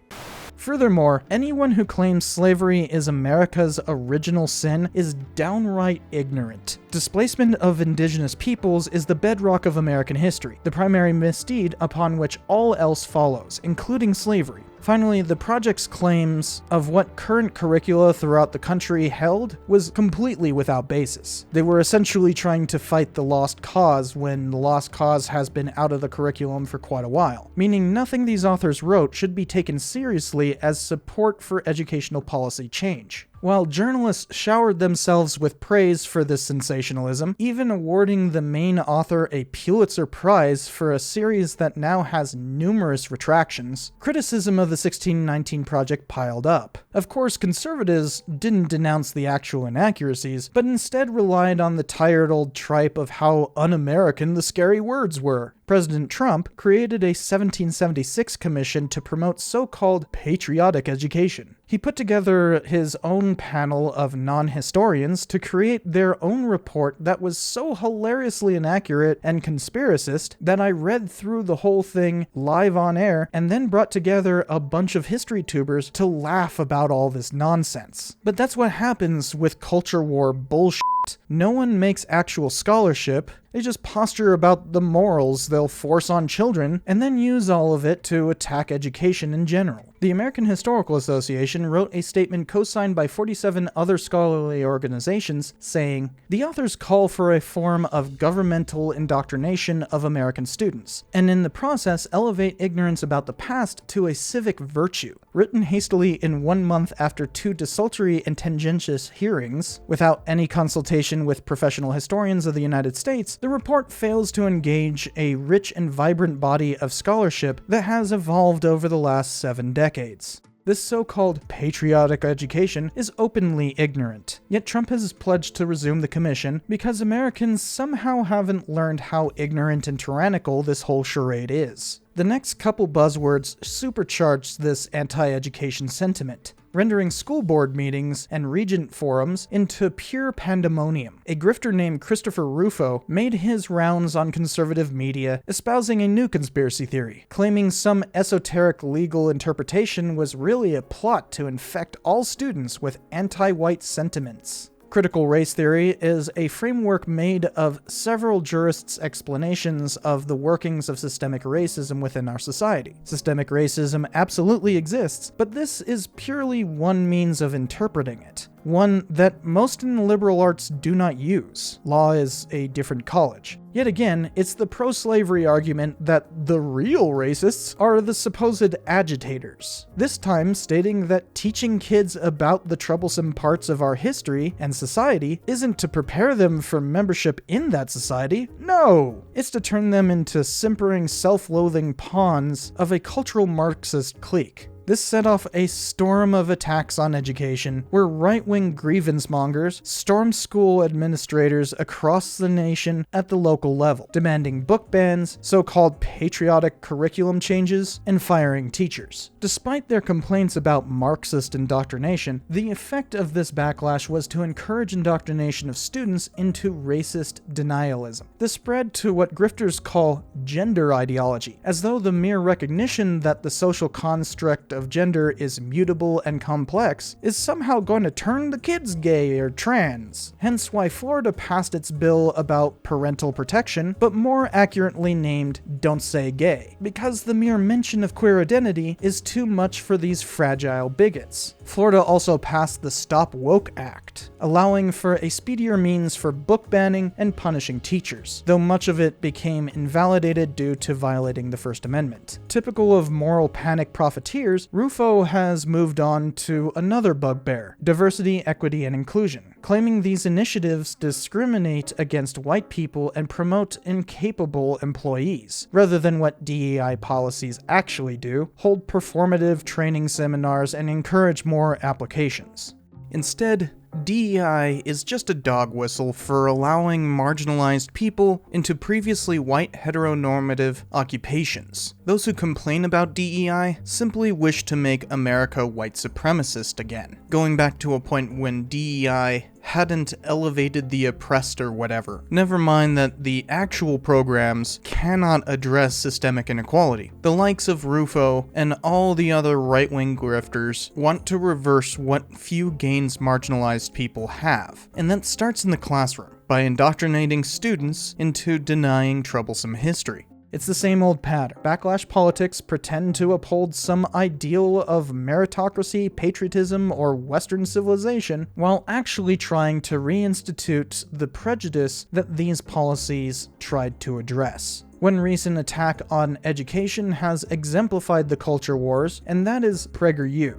Furthermore, anyone who claims slavery is America's original sin is downright ignorant. Displacement of indigenous peoples is the bedrock of American history, the primary misdeed upon which all else follows, including slavery. Finally, the project's claims of what current curricula throughout the country held was completely without basis. They were essentially trying to fight the lost cause when the lost cause has been out of the curriculum for quite a while, meaning nothing these authors wrote should be taken seriously as support for educational policy change. While journalists showered themselves with praise for this sensationalism, even awarding the main author a Pulitzer Prize for a series that now has numerous retractions, criticism of the 1619 Project piled up. Of course, conservatives didn't denounce the actual inaccuracies, but instead relied on the tired old tripe of how un-American the scary words were. President Trump created a 1776 commission to promote so-called patriotic education. He put together his own panel of non-historians to create their own report that was so hilariously inaccurate and conspiracist that I read through the whole thing live on air and then brought together a bunch of history tubers to laugh about all this nonsense. But that's what happens with culture war bullshit. No one makes actual scholarship, they just posture about the morals they'll force on children, and then use all of it to attack education in general. The American Historical Association wrote a statement co-signed by 47 other scholarly organizations saying, "The authors call for a form of governmental indoctrination of American students, and in the process elevate ignorance about the past to a civic virtue." Written hastily in 1 month after 2 desultory and tendentious hearings, without any consultation with professional historians of the United States, the report fails to engage a rich and vibrant body of scholarship that has evolved over the last 7 decades. This so-called patriotic education is openly ignorant, yet Trump has pledged to resume the commission because Americans somehow haven't learned how ignorant and tyrannical this whole charade is. The next couple buzzwords supercharged this anti-education sentiment, rendering school board meetings and regent forums into pure pandemonium. A grifter named Christopher Rufo made his rounds on conservative media, espousing a new conspiracy theory, claiming some esoteric legal interpretation was really a plot to infect all students with anti-white sentiments. Critical race theory is a framework made of several jurists' explanations of the workings of systemic racism within our society. Systemic racism absolutely exists, but this is purely one means of interpreting it. One that most in the liberal arts do not use. Law is a different college. Yet again, it's the pro-slavery argument that the real racists are the supposed agitators. This time stating that teaching kids about the troublesome parts of our history and society isn't to prepare them for membership in that society. No! It's to turn them into simpering, self-loathing pawns of a cultural Marxist clique. This set off a storm of attacks on education, where right-wing grievance mongers stormed school administrators across the nation at the local level, demanding book bans, so-called patriotic curriculum changes, and firing teachers. Despite their complaints about Marxist indoctrination, the effect of this backlash was to encourage indoctrination of students into racist denialism. This spread to what grifters call gender ideology, as though the mere recognition that the social construct of gender is mutable and complex is somehow going to turn the kids gay or trans. Hence why Florida passed its bill about parental protection, but more accurately named Don't Say Gay, because the mere mention of queer identity is too much for these fragile bigots. Florida also passed the Stop Woke Act, allowing for a speedier means for book banning and punishing teachers, though much of it became invalidated due to violating the First Amendment. Typical of moral panic profiteers, Rufo has moved on to another bugbear, diversity, equity, and inclusion, claiming these initiatives discriminate against white people and promote incapable employees, rather than what DEI policies actually do, hold performative training seminars and encourage more applications. Instead, DEI is just a dog whistle for allowing marginalized people into previously white heteronormative occupations. Those who complain about DEI simply wish to make America white supremacist again, going back to a point when DEI hadn't elevated the oppressed or whatever. Never mind that the actual programs cannot address systemic inequality. The likes of Rufo and all the other right-wing grifters want to reverse what few gains marginalized people have, and that starts in the classroom, by indoctrinating students into denying troublesome history. It's the same old pattern. Backlash politics pretend to uphold some ideal of meritocracy, patriotism, or Western civilization, while actually trying to reinstitute the prejudice that these policies tried to address. One recent attack on education has exemplified the culture wars, and that is PragerU.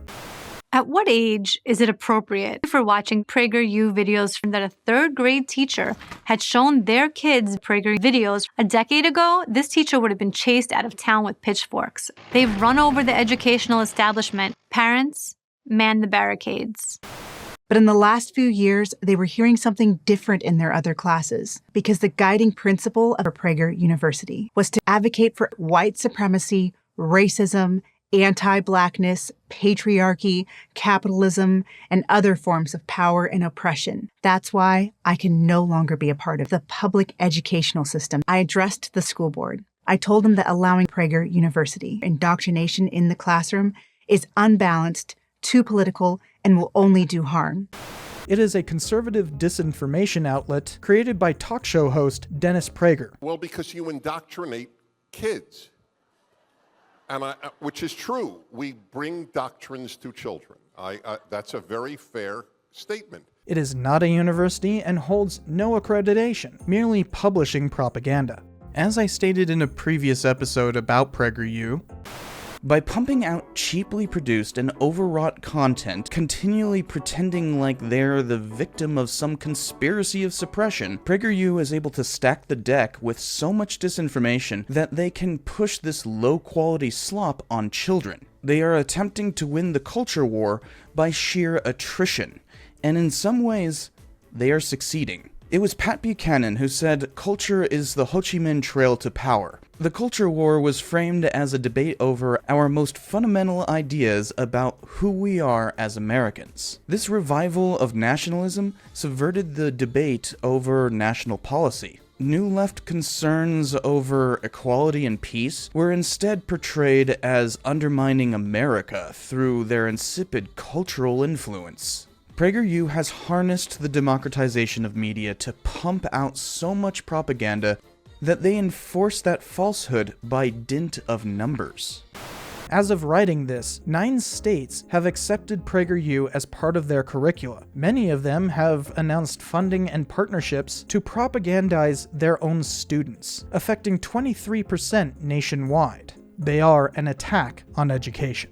At what age is it appropriate for watching PragerU videos that a third grade teacher had shown their kids Prager videos? A decade ago, this teacher would have been chased out of town with pitchforks. They've run over the educational establishment. Parents, man the barricades. But in the last few years, they were hearing something different in their other classes, because the guiding principle of Prager University was to advocate for white supremacy, racism, anti-blackness, patriarchy, capitalism, and other forms of power and oppression. That's why I can no longer be a part of the public educational system. I addressed the school board. I told them that allowing Prager University indoctrination in the classroom is unbalanced, too political, and will only do harm. It is a conservative disinformation outlet created by talk show host Dennis Prager. Well, because you indoctrinate kids. And which is true. We bring doctrines to children. That's a very fair statement. It is not a university and holds no accreditation, merely publishing propaganda. As I stated in a previous episode about PragerU, by pumping out cheaply produced and overwrought content, continually pretending like they're the victim of some conspiracy of suppression, PragerU is able to stack the deck with so much disinformation that they can push this low-quality slop on children. They are attempting to win the culture war by sheer attrition, and in some ways, they are succeeding. It was Pat Buchanan who said, "Culture is the Ho Chi Minh Trail to power." The culture war was framed as a debate over our most fundamental ideas about who we are as Americans. This revival of nationalism subverted the debate over national policy. New left concerns over equality and peace were instead portrayed as undermining America through their insipid cultural influence. PragerU has harnessed the democratization of media to pump out so much propaganda that they enforce that falsehood by dint of numbers. As of writing this, 9 states have accepted PragerU as part of their curricula. Many of them have announced funding and partnerships to propagandize their own students, affecting 23% nationwide. They are an attack on education.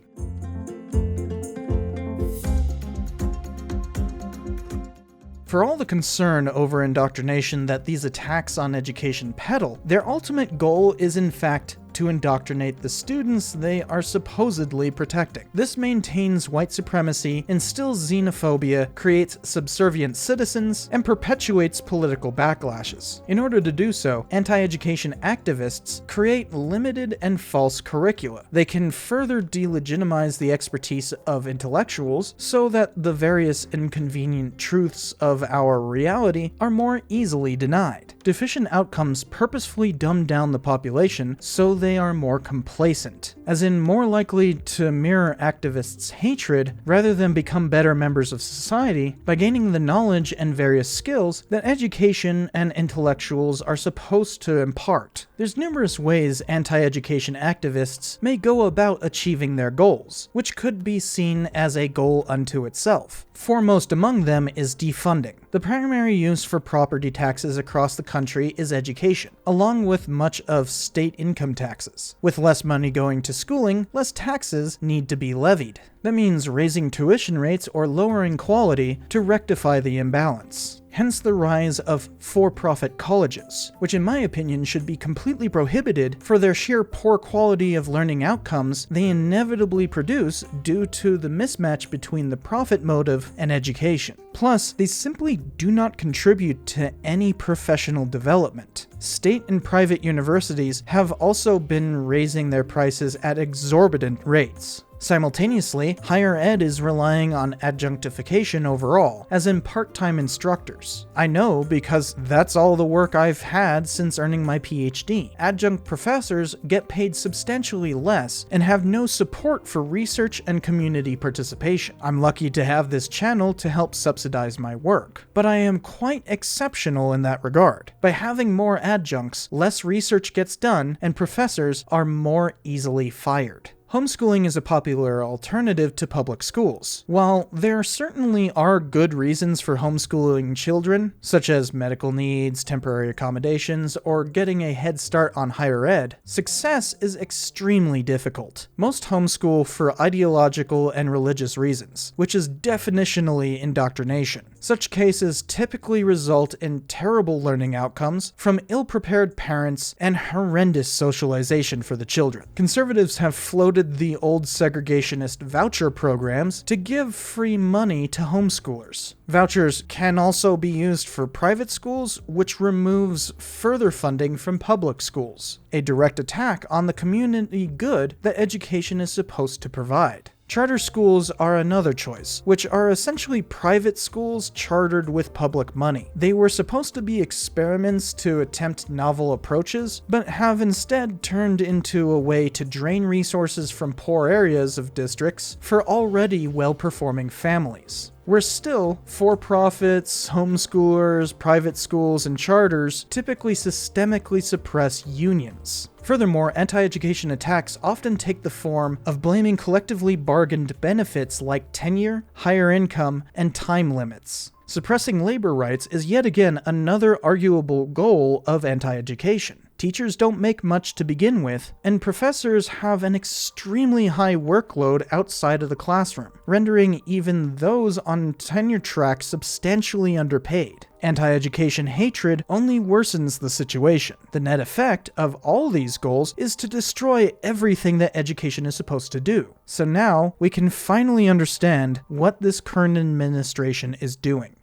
For all the concern over indoctrination that these attacks on education peddle, their ultimate goal is in fact to indoctrinate the students they are supposedly protecting. This maintains white supremacy, instills xenophobia, creates subservient citizens, and perpetuates political backlashes. In order to do so, anti-education activists create limited and false curricula. They can further delegitimize the expertise of intellectuals so that the various inconvenient truths of our reality are more easily denied. Deficient outcomes purposefully dumb down the population so they are more complacent, as in more likely to mirror activists' hatred rather than become better members of society by gaining the knowledge and various skills that education and intellectuals are supposed to impart. There's numerous ways anti-education activists may go about achieving their goals, which could be seen as a goal unto itself. Foremost among them is defunding. The primary use for property taxes across the country is education, along with much of state income taxes. With less money going to schooling, less taxes need to be levied. That means raising tuition rates or lowering quality to rectify the imbalance. Hence the rise of for-profit colleges, which in my opinion should be completely prohibited for their sheer poor quality of learning outcomes they inevitably produce due to the mismatch between the profit motive and education. Plus, they simply do not contribute to any professional development. State and private universities have also been raising their prices at exorbitant rates. Simultaneously, higher ed is relying on adjunctification overall, as in part-time instructors. I know because that's all the work I've had since earning my PhD. Adjunct professors get paid substantially less and have no support for research and community participation. I'm lucky to have this channel to help subsidize my work, but I am quite exceptional in that regard. By having more adjuncts, less research gets done and professors are more easily fired. Homeschooling is a popular alternative to public schools. While there certainly are good reasons for homeschooling children, such as medical needs, temporary accommodations, or getting a head start on higher ed, success is extremely difficult. Most homeschool for ideological and religious reasons, which is definitionally indoctrination. Such cases typically result in terrible learning outcomes from ill-prepared parents and horrendous socialization for the children. Conservatives have floated the old segregationist voucher programs to give free money to homeschoolers. Vouchers can also be used for private schools, which removes further funding from public schools, a direct attack on the community good that education is supposed to provide. Charter schools are another choice, which are essentially private schools chartered with public money. They were supposed to be experiments to attempt novel approaches, but have instead turned into a way to drain resources from poor areas of districts for already well-performing families. Where still, for-profits, homeschoolers, private schools, and charters typically systemically suppress unions. Furthermore, anti-education attacks often take the form of blaming collectively bargained benefits like tenure, higher income, and time limits. Suppressing labor rights is yet again another arguable goal of anti-education. Teachers don't make much to begin with, and professors have an extremely high workload outside of the classroom, rendering even those on tenure track substantially underpaid. Anti-education hatred only worsens the situation. The net effect of all these goals is to destroy everything that education is supposed to do. So now we can finally understand what this current administration is doing.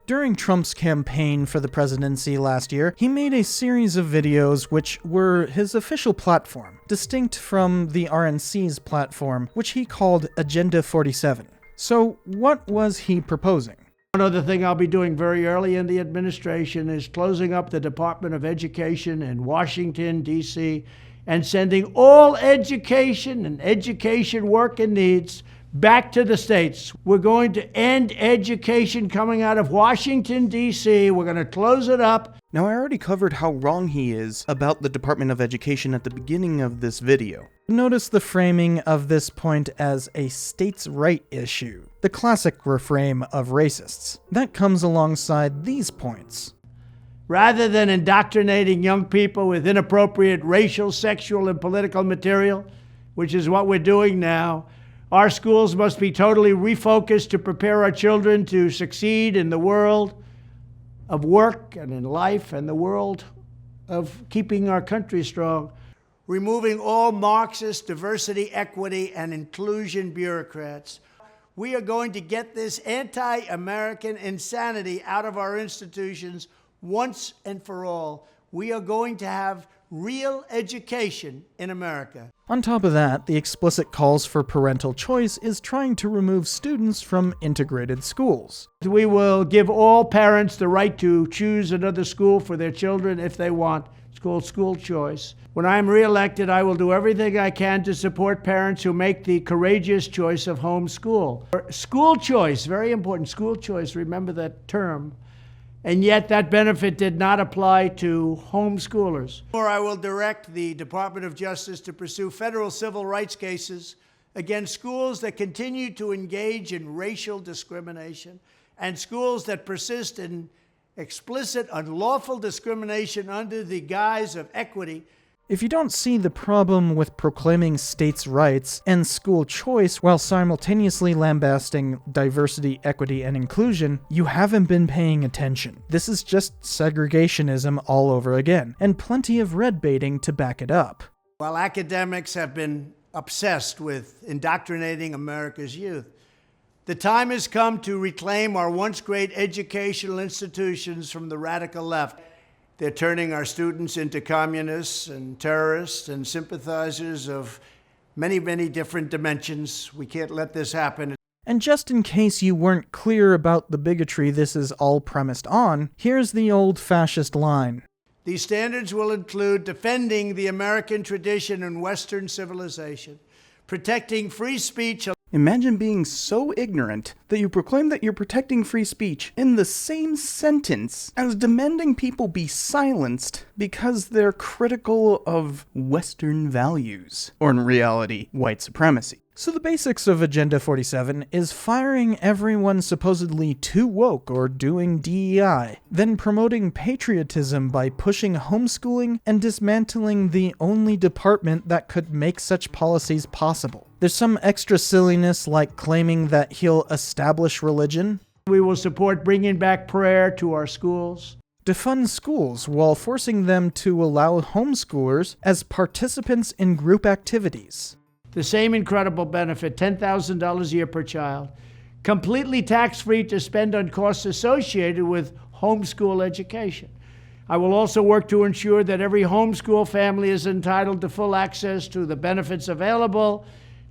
During Trump's campaign for the presidency last year, he made a series of videos which were his official platform, distinct from the RNC's platform, which he called Agenda 47. So what was he proposing? One other thing I'll be doing very early in the administration is closing up the Department of Education in Washington, D.C., and sending all education and education work and needs back to the states. We're going to end education coming out of Washington, D.C. We're going to close it up. Now, I already covered how wrong he is about the Department of Education at the beginning of this video. Notice the framing of this point as a states' right issue, the classic reframe of racists. That comes alongside these points. Rather than indoctrinating young people with inappropriate racial, sexual, and political material, which is what we're doing now, our schools must be totally refocused to prepare our children to succeed in the world of work and in life and the world of keeping our country strong. Removing all Marxist diversity, equity, and inclusion bureaucrats. We are going to get this anti-American insanity out of our institutions once and for all. We are going to have real education in America. On top of that, the explicit calls for parental choice is trying to remove students from integrated schools. We will give all parents the right to choose another school for their children if they want. It's called school choice. When I'm reelected, I will do everything I can to support parents who make the courageous choice of homeschool. School choice, very important, school choice, remember that term. And yet that benefit did not apply to homeschoolers. Or I will direct the Department of Justice to pursue federal civil rights cases against schools that continue to engage in racial discrimination and schools that persist in explicit, unlawful discrimination under the guise of equity. If you don't see the problem with proclaiming states' rights and school choice while simultaneously lambasting diversity, equity, and inclusion, you haven't been paying attention. This is just segregationism all over again, and plenty of red baiting to back it up. While academics have been obsessed with indoctrinating America's youth, the time has come to reclaim our once great educational institutions from the radical left. They're turning our students into communists and terrorists and sympathizers of many, many different dimensions. We can't let this happen. And just in case you weren't clear about the bigotry this is all premised on, here's the old fascist line. These standards will include defending the American tradition and Western civilization, protecting free speech. Imagine being so ignorant that you proclaim that you're protecting free speech in the same sentence as demanding people be silenced because they're critical of Western values, or in reality, white supremacy. So the basics of Agenda 47 is firing everyone supposedly too woke or doing DEI, then promoting patriotism by pushing homeschooling and dismantling the only department that could make such policies possible. There's some extra silliness like claiming that he'll establish religion. We will support bringing back prayer to our schools. Defund schools while forcing them to allow homeschoolers as participants in group activities. The same incredible benefit, $10,000 a year per child, completely tax-free to spend on costs associated with homeschool education. I will also work to ensure that every homeschool family is entitled to full access to the benefits available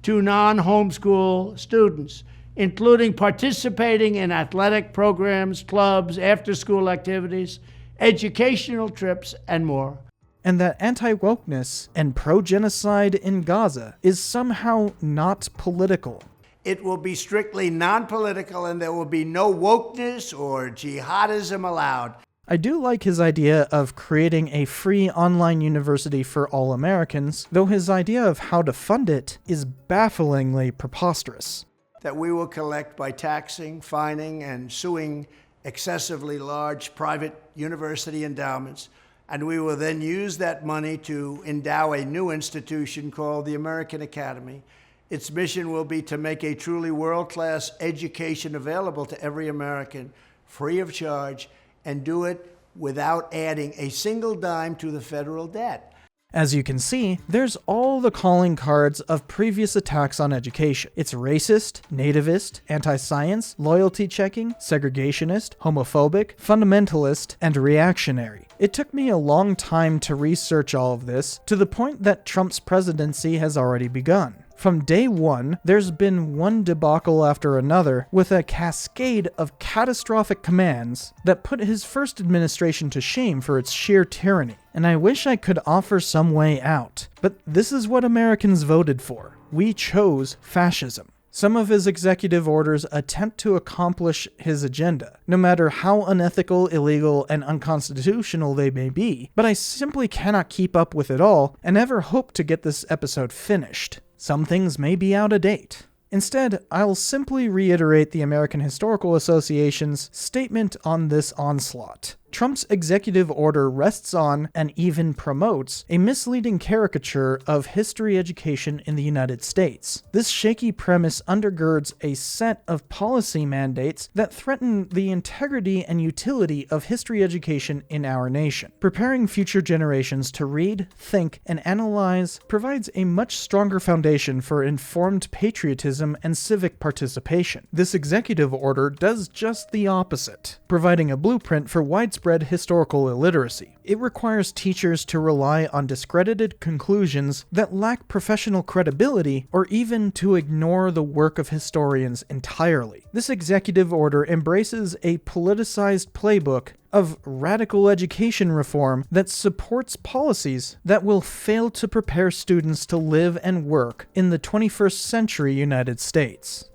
to non-homeschool students, including participating in athletic programs, clubs, after-school activities, educational trips, and more. And that anti-wokeness and pro-genocide in Gaza is somehow not political. It will be strictly non-political, and there will be no wokeness or jihadism allowed. I do like his idea of creating a free online university for all Americans, though his idea of how to fund it is bafflingly preposterous. That we will collect by taxing, fining, and suing excessively large private university endowments, and we will then use that money to endow a new institution called the American Academy. Its mission will be to make a truly world-class education available to every American, free of charge, and do it without adding a single dime to the federal debt. As you can see, there's all the calling cards of previous attacks on education. It's racist, nativist, anti-science, loyalty checking, segregationist, homophobic, fundamentalist, and reactionary. It took me a long time to research all of this, to the point that Trump's presidency has already begun. From day one, there's been one debacle after another, with a cascade of catastrophic commands that put his first administration to shame for its sheer tyranny. And I wish I could offer some way out. But this is what Americans voted for. We chose fascism. Some of his executive orders attempt to accomplish his agenda, no matter how unethical, illegal, and unconstitutional they may be, but I simply cannot keep up with it all, and ever hope to get this episode finished. Some things may be out of date. Instead, I'll simply reiterate the American Historical Association's statement on this onslaught. Trump's executive order rests on, and even promotes, a misleading caricature of history education in the United States. This shaky premise undergirds a set of policy mandates that threaten the integrity and utility of history education in our nation. Preparing future generations to read, think, and analyze provides a much stronger foundation for informed patriotism and civic participation. This executive order does just the opposite, providing a blueprint for widespread historical illiteracy. It requires teachers to rely on discredited conclusions that lack professional credibility, or even to ignore the work of historians entirely. This executive order embraces a politicized playbook of radical education reform that supports policies that will fail to prepare students to live and work in the 21st century United States.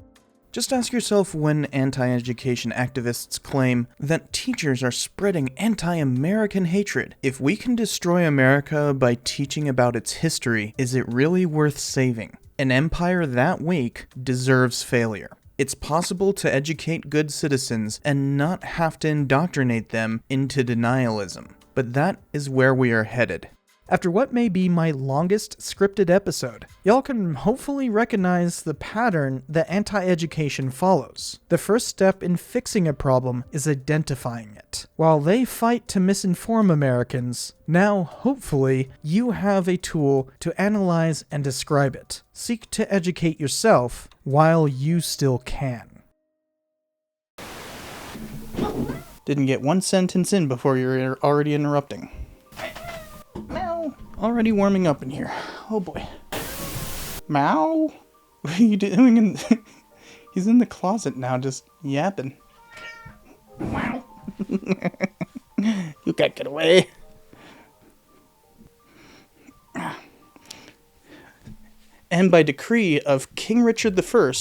Just ask yourself when anti-education activists claim that teachers are spreading anti-American hatred. If we can destroy America by teaching about its history, is it really worth saving? An empire that weak deserves failure. It's possible to educate good citizens and not have to indoctrinate them into denialism. But that is where we are headed. After what may be my longest scripted episode, y'all can hopefully recognize the pattern that anti-education follows. The first step in fixing a problem is identifying it. While they fight to misinform Americans, now hopefully you have a tool to analyze and describe it. Seek to educate yourself while you still can. Didn't get one sentence in before you're already interrupting. Meow. Already warming up in here. Oh boy. Meow. What are you doing? He's in the closet now, just yapping. Wow. You can't get away. And by decree of King Richard I,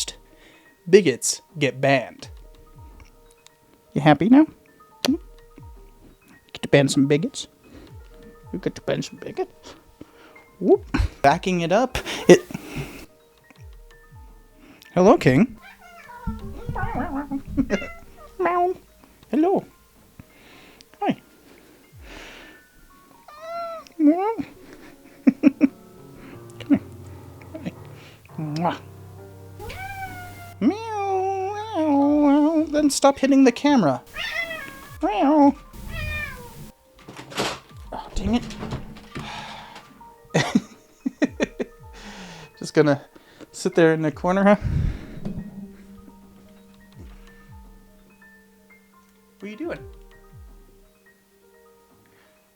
bigots get banned. You happy now? Get to ban some bigots? You get to ban some bigots? Whoop. Backing it up, Hello, King. Meow. Hello. Hi. Meow. Come here. Hi. Mwah. Meow. Then stop hitting the camera. Meow. Oh, dang it. Just gonna sit there in the corner, huh? What are you doing?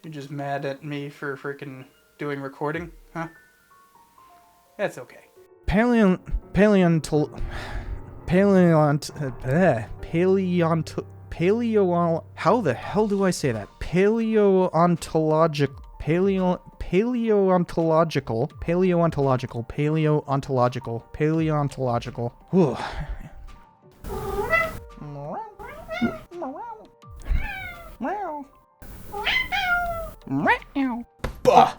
You're just mad at me for freaking doing recording, huh? That's okay. How the hell do I say that? Paleontological. Whew. Bah.